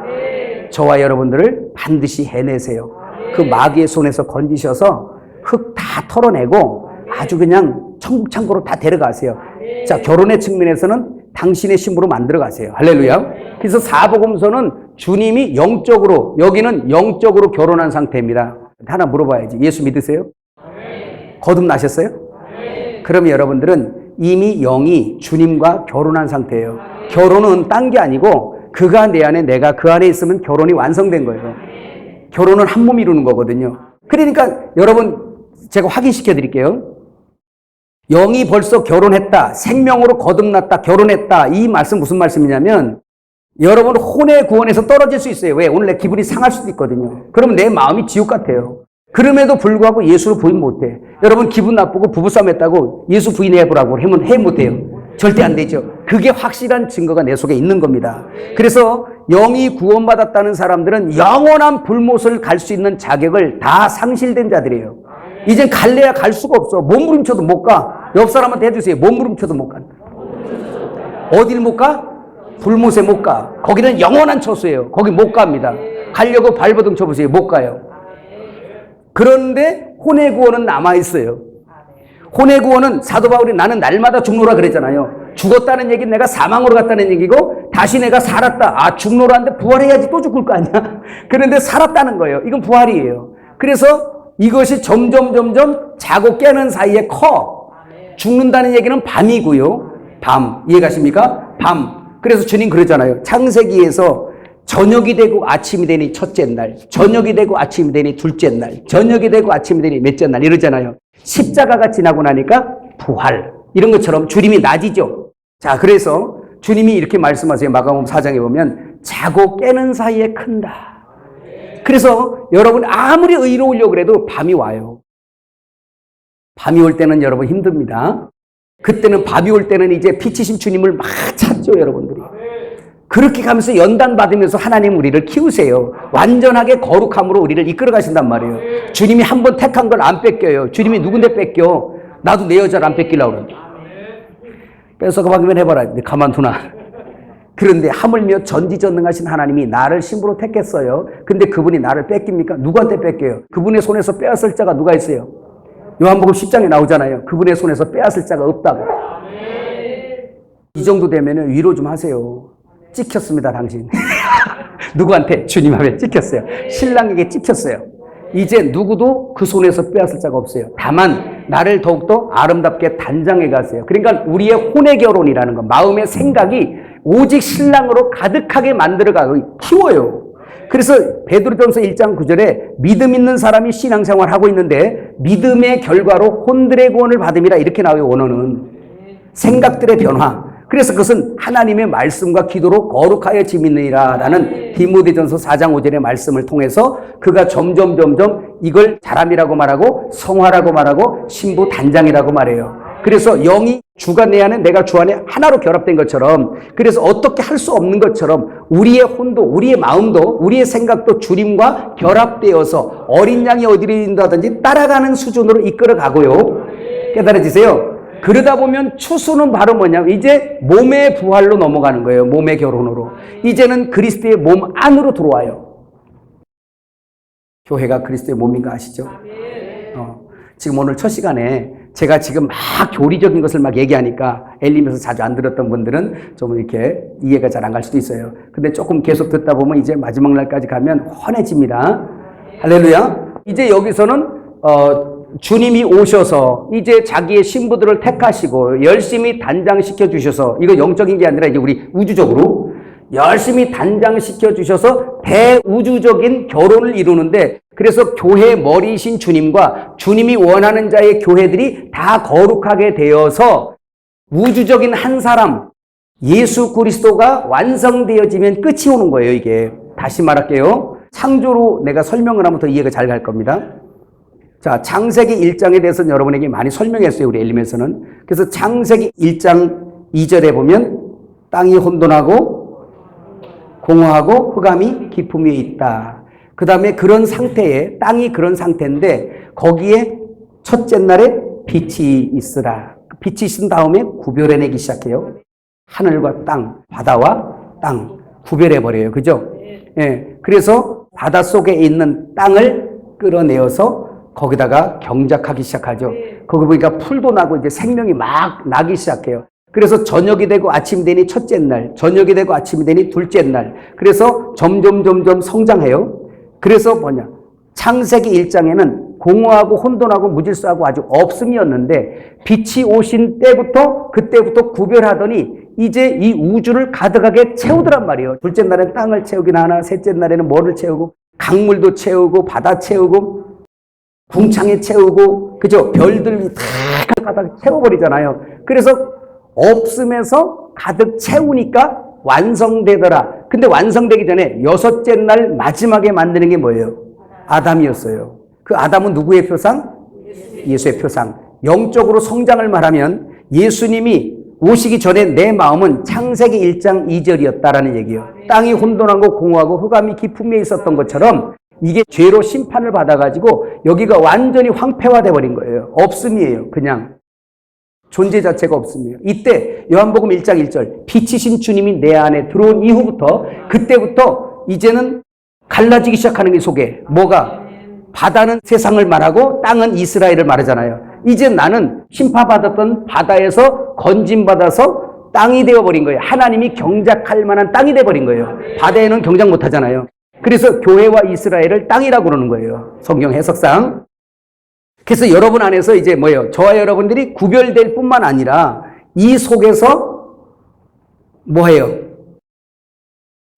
A: 저와 여러분들을 반드시 해내세요. 그 마귀의 손에서 건지셔서 흙 다 털어내고 아주 그냥 천국 창고로 다 데려가세요. 자, 결혼의 측면에서는 당신의 신부로 만들어 가세요. 할렐루야. 그래서 사복음서는 주님이 영적으로, 여기는 영적으로 결혼한 상태입니다. 하나 물어봐야지. 예수 믿으세요? 거듭나셨어요? 그러면 여러분들은 이미 영이 주님과 결혼한 상태예요. 결혼은 딴 게 아니고 그가 내 안에 내가 그 안에 있으면 결혼이 완성된 거예요. 결혼은 한 몸 이루는 거거든요. 그러니까 여러분 제가 확인시켜 드릴게요. 영이 벌써 결혼했다, 생명으로 거듭났다, 결혼했다. 이 말씀 무슨 말씀이냐면 여러분 혼의 구원에서 떨어질 수 있어요. 왜? 오늘 내 기분이 상할 수도 있거든요. 그러면 내 마음이 지옥 같아요. 그럼에도 불구하고 예수를 부인 못해. 여러분 기분 나쁘고 부부싸움 했다고 예수 부인해보라고 하면 해 못해요. 절대 안 되죠. 그게 확실한 증거가 내 속에 있는 겁니다. 그래서 영이 구원받았다는 사람들은 영원한 불못을 갈 수 있는 자격을 다 상실된 자들이에요. 이젠 갈래야 갈 수가 없어. 몸부림쳐도 못 가. 옆 사람한테 해주세요. 몸부림쳐도 못 가. 어딜 못 가? 불못에 못 가. 거기는 영원한 처소예요. 거기 못 갑니다. 가려고 발버둥 쳐보세요. 못 가요. 그런데 혼의 구원은 남아있어요. 혼의 구원은 사도 바울이 나는 날마다 죽노라 그랬잖아요. 죽었다는 얘기는 내가 사망으로 갔다는 얘기고 다시 내가 살았다. 아, 죽노라는데 부활해야지 또 죽을 거 아니야. 그런데 살았다는 거예요. 이건 부활이에요. 그래서 이것이 점점 자고 깨는 사이에 커. 죽는다는 얘기는 밤이고요. 밤. 이해가십니까? 밤. 그래서 주님 그러잖아요. 창세기에서 저녁이 되고 아침이 되니 첫째 날, 저녁이 되고 아침이 되니 둘째 날, 저녁이 되고 아침이 되니 몇째 날 이러잖아요. 십자가가 지나고 나니까 부활. 이런 것처럼 주님이 낮이죠. 자, 그래서 주님이 이렇게 말씀하세요. 마가복음 4장에 보면 자고 깨는 사이에 큰다. 그래서 여러분 아무리 의로우려고 그래도 밤이 와요. 밤이 올 때는 여러분 힘듭니다. 그때는 밤이 올 때는 이제 피치신 주님을 막 찾죠, 여러분들이. 그렇게 가면서 연단 받으면서 하나님 우리를 키우세요. 완전하게 거룩함으로 우리를 이끌어 가신단 말이에요. 주님이 한번 택한 걸 안 뺏겨요. 주님이 누군데 뺏겨? 나도 내 여자를 안 뺏기려고 그러는데. 뺏어가기만 해봐라. 가만두나. 그런데 하물며 전지전능하신 하나님이 나를 신부로 택했어요. 근데 그분이 나를 뺏깁니까? 누구한테 뺏겨요? 그분의 손에서 빼앗을 자가 누가 있어요? 요한복음 10장에 나오잖아요. 그분의 손에서 빼앗을 자가 없다고. 이 정도 되면 위로 좀 하세요. 찍혔습니다, 당신. 누구한테? 주님 앞에 찍혔어요. 신랑에게 찍혔어요. 이제 누구도 그 손에서 빼앗을 자가 없어요. 다만 나를 더욱더 아름답게 단장해 가세요. 그러니까 우리의 혼의 결혼이라는 것, 마음의 생각이 오직 신랑으로 가득하게 만들어가고 키워요. 그래서 베드로전서 1장 9절에 믿음 있는 사람이 신앙생활을 하고 있는데 믿음의 결과로 혼들의 구원을 받음이라 이렇게 나와요. 원어는 생각들의 변화. 그래서 그것은 하나님의 말씀과 기도로 거룩하여 짐이니라 라는 디모데전서 4장 5절의 말씀을 통해서 그가 점점 이걸 자람이라고 말하고 성화라고 말하고 신부 단장이라고 말해요. 그래서 영이 주가 내 안에 내가 주 안에 하나로 결합된 것처럼, 그래서 어떻게 할 수 없는 것처럼 우리의 혼도 우리의 마음도 우리의 생각도 주님과 결합되어서 어린 양이 어디로 인도하든지 따라가는 수준으로 이끌어가고요. 깨달아지세요? 그러다 보면 추수는 바로 뭐냐면 이제 몸의 부활로 넘어가는 거예요. 몸의 결혼으로. 이제는 그리스도의 몸 안으로 들어와요. 교회가 그리스도의 몸인 거 아시죠? 지금 오늘 첫 시간에 제가 지금 막 교리적인 것을 막 얘기하니까 엘림에서 자주 안 들었던 분들은 좀 이렇게 이해가 잘 안 갈 수도 있어요. 근데 조금 계속 듣다 보면 이제 마지막 날까지 가면 훤해집니다. 할렐루야. 이제 여기서는 주님이 오셔서 이제 자기의 신부들을 택하시고 열심히 단장시켜 주셔서, 이거 영적인 게 아니라 이제 우리 우주적으로 열심히 단장시켜 주셔서 대우주적인 결혼을 이루는데, 그래서 교회 머리이신 주님과 주님이 원하는 자의 교회들이 다 거룩하게 되어서 우주적인 한 사람 예수 그리스도가 완성되어지면 끝이 오는 거예요. 이게 다시 말할게요. 창조로 내가 설명을 하면 더 이해가 잘 갈 겁니다. 자, 창세기 1장에 대해서는 여러분에게 많이 설명했어요, 우리 엘림에서는. 그래서 창세기 1장 2절에 보면 땅이 혼돈하고 공허하고 흑암이 깊음 위에 있다. 그 다음에 그런 상태에, 땅이 그런 상태인데 거기에 첫째 날에 빛이 있으라. 빛이 있은 다음에 구별해내기 시작해요. 하늘과 땅, 바다와 땅 구별해버려요. 그죠? 예. 그래서 바닷속에 있는 땅을 끌어내어서 거기다가 경작하기 시작하죠. 거기 보니까 풀도 나고 이제 생명이 막 나기 시작해요. 그래서 저녁이 되고 아침이 되니 첫째 날, 저녁이 되고 아침이 되니 둘째 날. 그래서 점점 성장해요. 그래서 뭐냐? 창세기 1장에는 공허하고 혼돈하고 무질서하고 아주 없음이었는데 빛이 오신 때부터 그때부터 구별하더니 이제 이 우주를 가득하게 채우더란 말이에요. 둘째 날엔 땅을 채우긴 하나, 셋째 날에는 뭐를 채우고 강물도 채우고 바다 채우고 궁창에 채우고, 그죠? 별들이 다 가득 채워버리잖아요. 그래서 없음에서 가득 채우니까 완성되더라. 근데 완성되기 전에 여섯째 날 마지막에 만드는 게 뭐예요? 아담이었어요. 그 아담은 누구의 표상? 예수의 표상. 영적으로 성장을 말하면 예수님이 오시기 전에 내 마음은 창세기 1장 2절이었다라는 얘기예요. 땅이 혼돈하고 공허하고 흑암이 깊음에 있었던 것처럼 이게 죄로 심판을 받아가지고 여기가 완전히 황폐화돼 버린 거예요. 없음이에요. 그냥 존재 자체가 없음이에요. 이때 요한복음 1장 1절 빛이신 주님이 내 안에 들어온 이후부터 그때부터 이제는 갈라지기 시작하는 게 속에 뭐가 바다는 세상을 말하고 땅은 이스라엘을 말하잖아요. 이제 나는 심판받았던 바다에서 건짐받아서 땅이 되어버린 거예요. 하나님이 경작할 만한 땅이 되어버린 거예요. 바다에는 경작 못하잖아요. 그래서 교회와 이스라엘을 땅이라고 그러는 거예요. 성경 해석상. 그래서 여러분 안에서 이제 뭐예요? 저와 여러분들이 구별될 뿐만 아니라 이 속에서 뭐예요?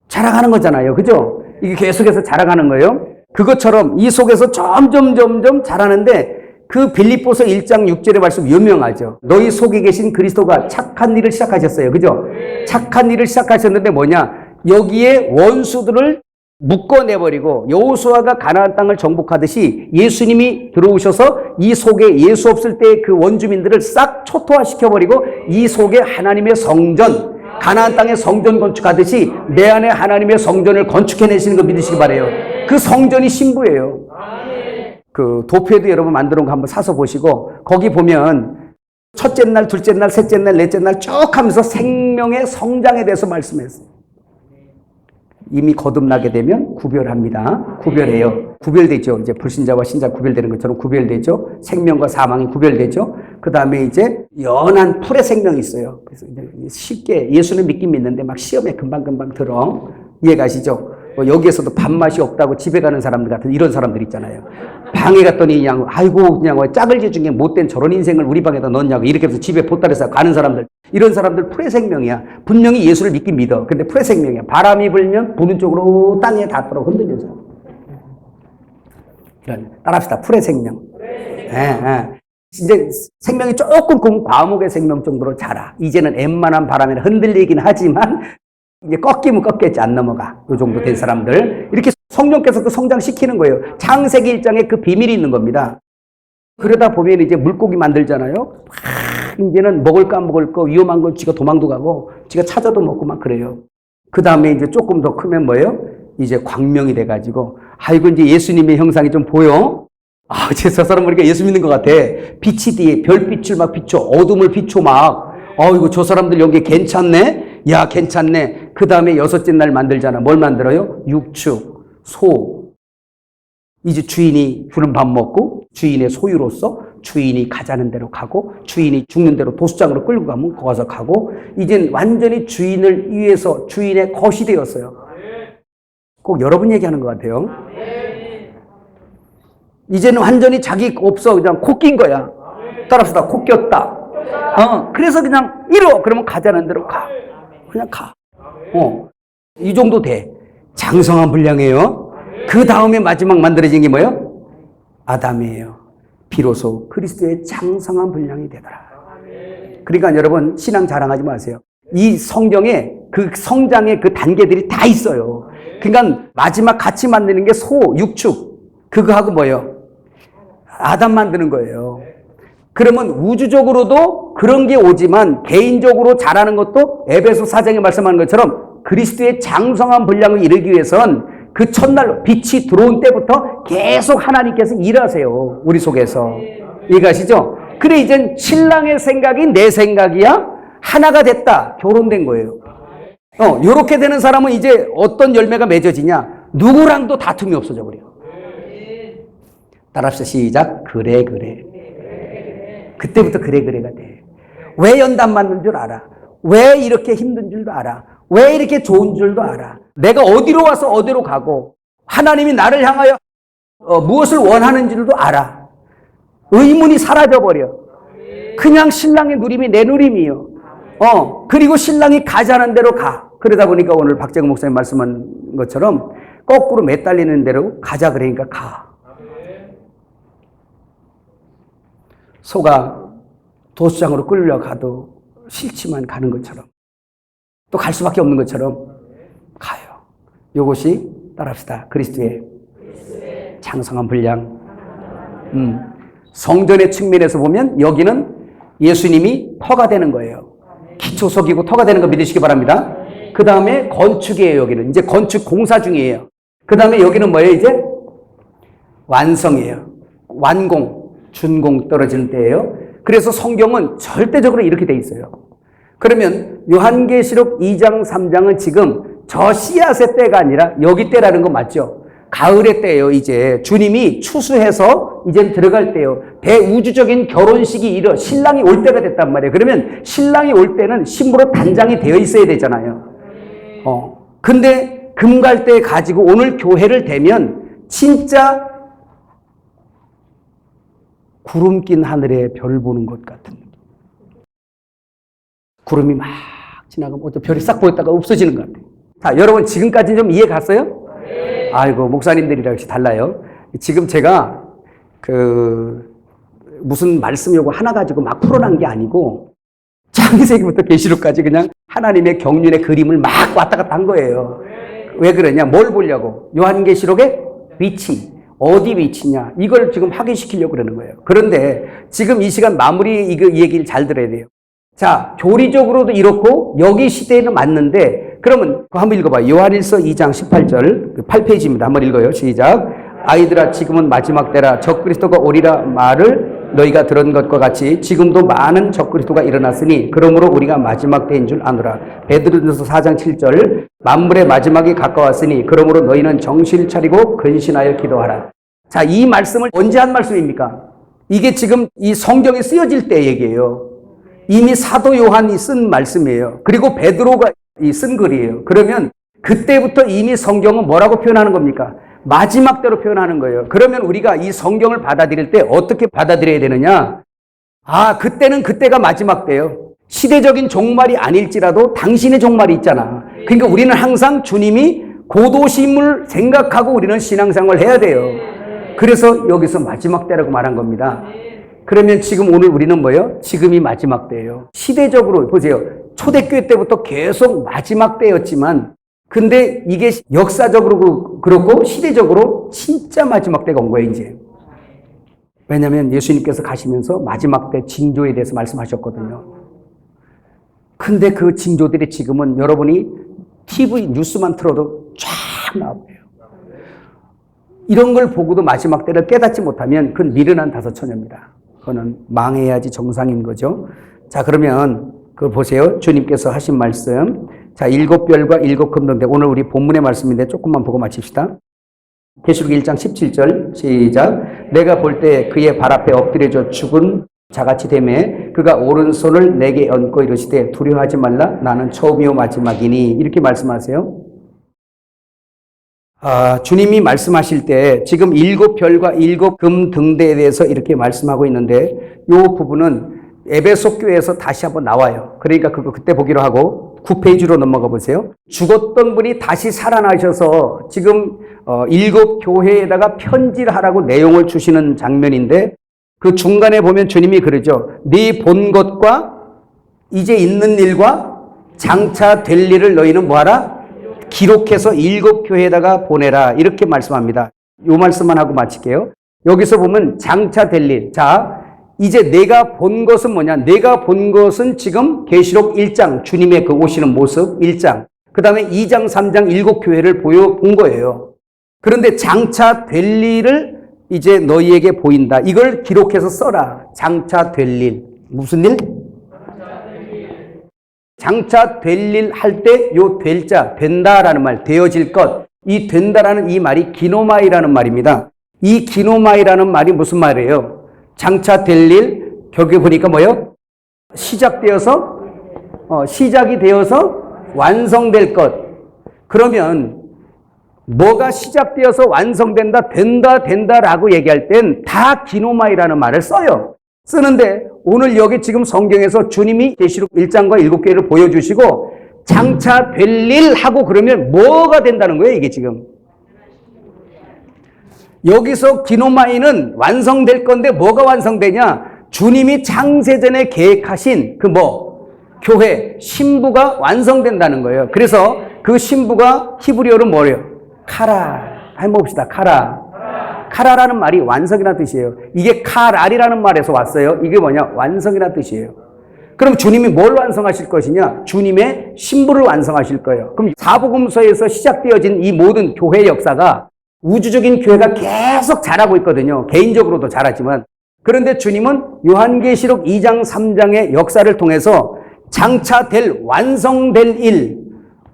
A: 자라가는 거잖아요. 그죠? 이게 계속해서 자라가는 거예요. 그것처럼 이 속에서 점점 자라는데 그 빌립보서 1장 6절의 말씀 유명하죠. 너희 속에 계신 그리스도가 착한 일을 시작하셨어요. 그죠? 착한 일을 시작하셨는데 뭐냐? 여기에 원수들을 묶어내버리고 여호수아가 가나안 땅을 정복하듯이 예수님이 들어오셔서 이 속에 예수 없을 때 그 원주민들을 싹 초토화시켜버리고 이 속에 하나님의 성전, 가나안 땅에 성전 건축하듯이 내 안에 하나님의 성전을 건축해내시는 거 믿으시기 바라요. 그 성전이 신부예요. 그 도표에도 여러분 만들어 놓은 거 한번 사서 보시고 거기 보면 첫째 날, 둘째 날, 셋째 날, 넷째 날 쭉 하면서 생명의 성장에 대해서 말씀했어요. 이미 거듭나게 되면 구별합니다. 구별해요. 구별되죠. 이제 불신자와 신자 구별되는 것처럼 구별되죠. 생명과 사망이 구별되죠. 그 다음에 이제 연한 풀의 생명이 있어요. 그래서 쉽게 예수는 믿긴 믿는데 막 시험에 금방금방 들어. 이해가시죠? 여기에서도 밥맛이 없다고 집에 가는 사람들 같은 이런 사람들 있잖아요. 방에 갔더니 그냥 아이고 그냥 짝을 지은 게 못된 저런 인생을 우리 방에다 넣냐고 이렇게 해서 집에 보따리에서 가는 사람들, 이런 사람들 풀의 생명이야. 분명히 예수를 믿긴 믿어. 근데 풀의 생명이야. 바람이 불면 부는 쪽으로 땅에 닿도록 흔들려서. 따라합시다. 풀의 생명. 이제 생명이 조금 과목의 생명 정도로 자라. 이제는 웬만한 바람에 흔들리긴 하지만 이제 꺾이면 꺾였지 안 넘어가. 이 정도 된 사람들. 이렇게 성령께서 그 성장시키는 거예요. 창세기 1장에 그 비밀이 있는 겁니다. 그러다 보면 이제 물고기 만들잖아요. 이제는 먹을 거 위험한 건 지가 도망도 가고 지가 찾아도 먹고 막 그래요. 그 다음에 이제 조금 더 크면 뭐예요? 이제 광명이 돼가지고 아이고 이제 예수님의 형상이 좀 보여. 아, 저 사람 보니까 예수 믿는 것 같아. 빛이 뒤에 별빛을 막 비춰. 어둠을 비춰 막. 이거 저 사람들 여기 괜찮네? 야, 괜찮네. 그 다음에 여섯째 날 만들잖아. 뭘 만들어요? 육축, 소. 이제 주인이 주는 밥 먹고 주인의 소유로서 주인이 가자는 대로 가고 주인이 죽는 대로 도수장으로 끌고 가면 거기서 가고 이젠 완전히 주인을 위해서 주인의 것이 되었어요. 꼭 여러분 얘기하는 것 같아요. 이제는 완전히 자기 없어. 그냥 코 낀 거야. 따라합시다. 코 꼈다. 그래서 그냥 이러. 그러면 가자는 대로 가. 그냥 가. 이 정도 돼. 장성한 분량이에요. 그 다음에 마지막 만들어진 게 뭐예요? 아담이에요. 비로소 그리스도의 장성한 분량이 되더라. 그러니까 여러분 신앙 자랑하지 마세요. 이 성경에 그 성장의 그 단계들이 다 있어요. 그러니까 마지막 같이 만드는 게 소, 육축. 그거하고 뭐예요? 아담 만드는 거예요. 그러면 우주적으로도 그런 게 오지만 개인적으로 자라는 것도 에베소 4장에 말씀하는 것처럼 그리스도의 장성한 분량을 이루기 위해선 그 첫날 빛이 들어온 때부터 계속 하나님께서 일하세요. 우리 속에서. 이해가시죠? 그래 이젠 신랑의 생각이 내 생각이야? 하나가 됐다. 결혼된 거예요. 요렇게 되는 사람은 이제 어떤 열매가 맺어지냐? 누구랑도 다툼이 없어져 버려. 따라합시다. 시작. 그래. 그때부터 그래가 돼. 왜 연단 맞는 줄 알아. 왜 이렇게 힘든 줄도 알아. 왜 이렇게 좋은 줄도 알아. 내가 어디로 와서 어디로 가고 하나님이 나를 향하여 무엇을 원하는 줄도 알아. 의문이 사라져버려. 그냥 신랑의 누림이 내 누림이요. 그리고 신랑이 가자는 대로 가. 그러다 보니까 오늘 박재근 목사님 말씀한 것처럼 거꾸로 매달리는 대로 가자 그러니까 가. 소가 도수장으로 끌려가도 싫지만 가는 것처럼 또 갈 수밖에 없는 것처럼 가요. 이것이 따라합시다. 그리스도의 장성한 분량. 성전의 측면에서 보면 여기는 예수님이 터가 되는 거예요. 기초석이고 터가 되는 거 믿으시기 바랍니다. 그 다음에 건축이에요. 여기는 이제 건축 공사 중이에요. 그 다음에 여기는 뭐예요? 이제 완성이에요. 완공, 준공 떨어지는 때예요. 그래서 성경은 절대적으로 이렇게 돼 있어요. 그러면 요한계시록 2장 3장은 지금 저 씨앗의 때가 아니라 여기 때라는 거 맞죠? 가을의 때예요. 이제 주님이 추수해서 이제 들어갈 때예요. 대우주적인 결혼식이 이뤄 신랑이 올 때가 됐단 말이에요. 그러면 신랑이 올 때는 신부로 단장이 되어 있어야 되잖아요. 근데 금갈대 가지고 오늘 교회를 대면 진짜 구름 낀 하늘에 별 보는 것 같은 느낌. 구름이 막 지나가면 어떤 별이 싹 보였다가 없어지는 것 같아요. 자, 여러분 지금까지 좀 이해 갔어요? 네. 아이고, 목사님들이랑 역시 달라요. 지금 제가 무슨 말씀 요거 하나 가지고 막 풀어난 게 아니고 창세기부터 계시록까지 그냥 하나님의 경륜의 그림을 막 왔다 갔다 한 거예요. 왜 그러냐? 뭘 보려고? 요한계시록의 위치. 어디 위치냐? 이걸 지금 확인시키려고 그러는 거예요. 그런데 지금 이 시간 마무리 이 얘기를 잘 들어야 돼요. 자, 교리적으로도 이렇고 여기 시대에는 맞는데 그러면 한번 읽어봐요. 요한일서 2장 18절 8페이지입니다. 한번 읽어요. 시작. 아이들아 지금은 마지막 때라 적그리스도가 오리라 말을 너희가 들은 것과 같이 지금도 많은 적그리스도가 일어났으니 그러므로 우리가 마지막 때인 줄 아노라. 베드로전서 4장 7절 만물의 마지막이 가까웠으니 그러므로 너희는 정신을 차리고 근신하여 기도하라. 자, 이 말씀을 언제 한 말씀입니까? 이게 지금 이 성경에 쓰여질 때 얘기예요. 이미 사도 요한이 쓴 말씀이에요. 그리고 베드로가 쓴 글이에요. 그러면 그때부터 이미 성경은 뭐라고 표현하는 겁니까? 마지막 때로 표현하는 거예요. 그러면 우리가 이 성경을 받아들일 때 어떻게 받아들여야 되느냐? 아, 그때는 그때가 마지막 때예요. 시대적인 종말이 아닐지라도 당신의 종말이 있잖아. 그러니까 우리는 항상 주님이 고도심을 생각하고 우리는 신앙생활을 해야 돼요. 그래서 여기서 마지막 때라고 말한 겁니다. 그러면 지금 오늘 우리는 뭐예요? 지금이 마지막 때예요. 시대적으로 보세요. 초대교회 때부터 계속 마지막 때였지만 근데 이게 역사적으로 그렇고 시대적으로 진짜 마지막 때가 온 거예요, 이제. 왜냐하면 예수님께서 가시면서 마지막 때 징조에 대해서 말씀하셨거든요. 근데 그 징조들이 지금은 여러분이 TV 뉴스만 틀어도 쫙 나와요. 이런 걸 보고도 마지막 때를 깨닫지 못하면 그건 미련한 다섯처녀입니다. 그거는 망해야지 정상인 거죠. 자, 그러면 그걸 보세요. 주님께서 하신 말씀. 자, 7별과 7금등대. 오늘 우리 본문의 말씀인데 조금만 보고 마칩시다. 계시록 1장 17절 시작. 내가 볼 때 그의 발 앞에 엎드려져 죽은 자같이 되매 그가 오른손을 내게 얹고 이르시되 두려워하지 말라 나는 처음이요 마지막이니 이렇게 말씀하세요. 주님이 말씀하실 때 지금 7별과 7금등대에 대해서 이렇게 말씀하고 있는데 이 부분은 에베소 교회에서 다시 한번 나와요. 그러니까 그때 보기로 하고 9페이지로 넘어가 보세요. 죽었던 분이 다시 살아나셔서 지금 7교회에다가 편지를 하라고 내용을 주시는 장면인데 그 중간에 보면 주님이 그러죠. 네 본 것과 이제 있는 일과 장차 될 일을 너희는 뭐하라? 기록해서 7교회에다가 보내라. 이렇게 말씀합니다. 이 말씀만 하고 마칠게요. 여기서 보면 장차 될 일. 자, 이제 내가 본 것은 뭐냐? 내가 본 것은 지금 계시록 1장 주님의 그 오시는 모습 1장 그 다음에 2장 3장 7교회를 본 거예요. 그런데 장차 될 일을 이제 너희에게 보인다. 이걸 기록해서 써라. 장차 될 일. 무슨 일? 장차 될 일 할 때 요 될자 된다라는 말 되어질 것. 이 된다라는 이 말이 기노마이라는 말입니다. 이 기노마이라는 말이 무슨 말이에요? 장차 될 일, 여기 보니까 뭐예요? 시작되어서, 시작이 되어서 완성될 것. 그러면 뭐가 시작되어서 완성된다, 된다라고 얘기할 땐 다 기노마이라는 말을 써요. 쓰는데 오늘 여기 지금 성경에서 주님이 계시록 1장과 7개를 보여주시고 장차 될 일 하고 그러면 뭐가 된다는 거예요, 이게 지금. 여기서 기노마이는 완성될 건데 뭐가 완성되냐? 주님이 창세전에 계획하신 교회, 신부가 완성된다는 거예요. 그래서 그 신부가 히브리어로 뭐예요? 카라. 한번 봅시다. 카라. 카라라는 말이 완성이라는 뜻이에요. 이게 카랄이라는 말에서 왔어요. 이게 뭐냐? 완성이라는 뜻이에요. 그럼 주님이 뭘 완성하실 것이냐? 주님의 신부를 완성하실 거예요. 그럼 사복음서에서 시작되어진 이 모든 교회 역사가 우주적인 교회가 계속 자라고 있거든요. 개인적으로도 자라지만. 그런데 주님은 요한계시록 2장 3장의 역사를 통해서 장차 완성될 일,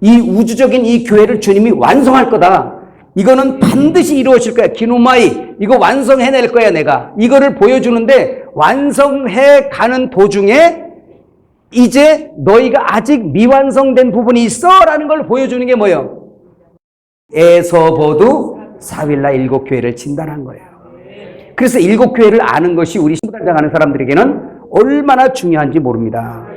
A: 이 우주적인 이 교회를 주님이 완성할 거다. 이거는 반드시 이루어질 거야. 기누마이, 이거 완성해낼 거야 내가. 이거를 보여주는데 완성해 가는 도중에 이제 너희가 아직 미완성된 부분이 있어 라는 걸 보여주는 게 뭐예요? 에서보두 사윌라 7교회를 진단한 거예요. 그래서 7교회를 아는 것이 우리 신부단장하는 사람들에게는 얼마나 중요한지 모릅니다.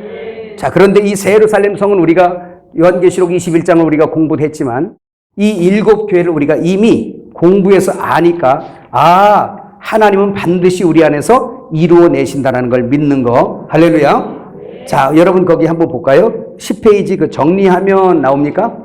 A: 자, 그런데 이 새 예루살렘 성은 우리가 요한계시록 21장을 우리가 공부했지만 이 7교회를 우리가 이미 공부해서 아니까 하나님은 반드시 우리 안에서 이루어내신다는 걸 믿는 거. 할렐루야. 자, 여러분 거기 한번 볼까요? 10페이지 그 정리하면 나옵니까?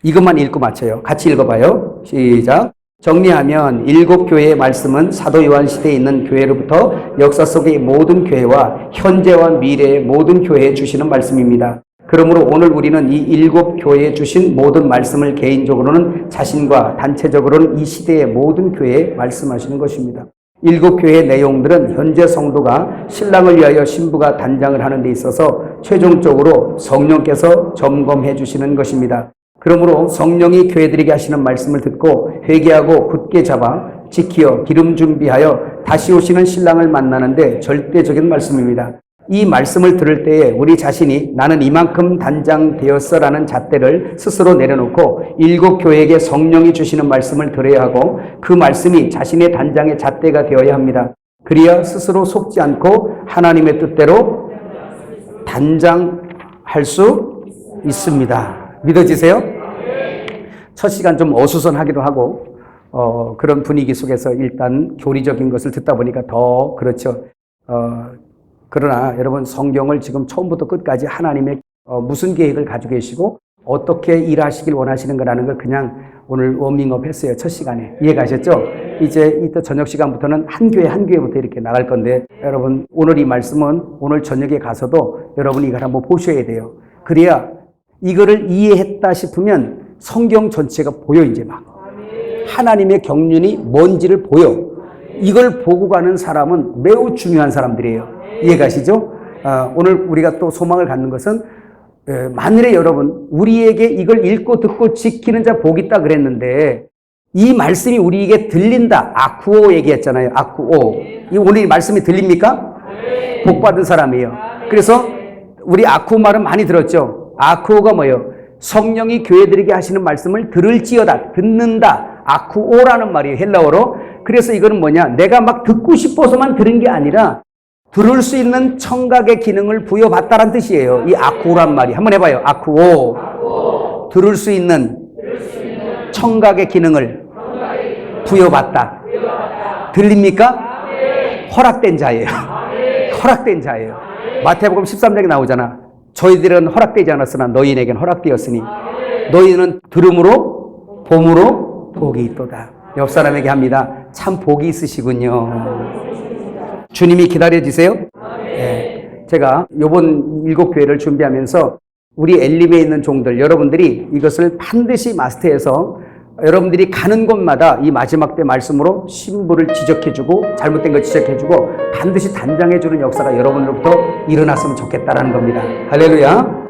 A: 이것만 읽고 맞춰요. 같이 읽어봐요. 시작. 정리하면 7교회의 말씀은 사도 요한 시대에 있는 교회로부터 역사 속의 모든 교회와 현재와 미래의 모든 교회에 주시는 말씀입니다. 그러므로 오늘 우리는 이 7교회에 주신 모든 말씀을 개인적으로는 자신과 단체적으로는 이 시대의 모든 교회에 말씀하시는 것입니다. 7교회의 내용들은 현재 성도가 신랑을 위하여 신부가 단장을 하는 데 있어서 최종적으로 성령께서 점검해 주시는 것입니다. 그러므로 성령이 교회들에게 하시는 말씀을 듣고 회개하고 굳게 잡아 지키어 기름 준비하여 다시 오시는 신랑을 만나는데 절대적인 말씀입니다. 이 말씀을 들을 때에 우리 자신이 나는 이만큼 단장되었어라는 잣대를 스스로 내려놓고 7교회에게 성령이 주시는 말씀을 들어야 하고 그 말씀이 자신의 단장의 잣대가 되어야 합니다. 그리야 스스로 속지 않고 하나님의 뜻대로 단장할 수 있습니다. 믿어지세요? 첫 시간 좀 어수선하기도 하고 그런 분위기 속에서 일단 교리적인 것을 듣다 보니까 더 그렇죠. 그러나 여러분 성경을 지금 처음부터 끝까지 하나님의 무슨 계획을 가지고 계시고 어떻게 일하시길 원하시는가라는 걸 그냥 오늘 워밍업 했어요. 첫 시간에. 이해가셨죠? 이제 이따 저녁 시간부터는 한 교회부터 이렇게 나갈 건데 여러분 오늘 이 말씀은 오늘 저녁에 가서도 여러분이 이걸 한번 보셔야 돼요. 그래야 이거를 이해했다 싶으면 성경 전체가 보여 이제 막. 하나님의 경륜이 뭔지를 보여. 이걸 보고 가는 사람은 매우 중요한 사람들이에요. 이해가시죠? 오늘 우리가 또 소망을 갖는 것은 만일에 여러분 우리에게 이걸 읽고 듣고 지키는 자 복이 있다 그랬는데 이 말씀이 우리에게 들린다. 아쿠오 얘기했잖아요. 아쿠오. 이 오늘 이 말씀이 들립니까? 복 받은 사람이에요. 그래서 우리 아쿠오 말은 많이 들었죠. 아쿠오가 뭐예요? 성령이 교회들에게 하시는 말씀을 들을지어다. 듣는다. 아쿠오라는 말이에요. 헬라어로. 그래서 이거는 뭐냐? 내가 막 듣고 싶어서만 들은 게 아니라 들을 수 있는 청각의 기능을 부여받다라는 뜻이에요. 이 아쿠오란 말이. 한번 해봐요. 아쿠오. 들을 수 있는 청각의 기능을 부여받다. 들립니까? 허락된 자예요. 허락된 자예요. 마태복음 13장에 나오잖아. 저희들은 허락되지 않았으나 너희에겐 허락되었으니 너희는 들음으로 봄으로 복이 있도다. 옆 사람에게 합니다. 참 복이 있으시군요. 주님이 기다려지세요? 네. 제가 이번 7교회를 준비하면서 우리 엘림에 있는 종들 여러분들이 이것을 반드시 마스터해서 여러분들이 가는 곳마다 이 마지막 때 말씀으로 신부를 지적해주고 잘못된 걸 지적해주고 반드시 단장해주는 역사가 여러분으로부터 일어났으면 좋겠다라는 겁니다. 할렐루야.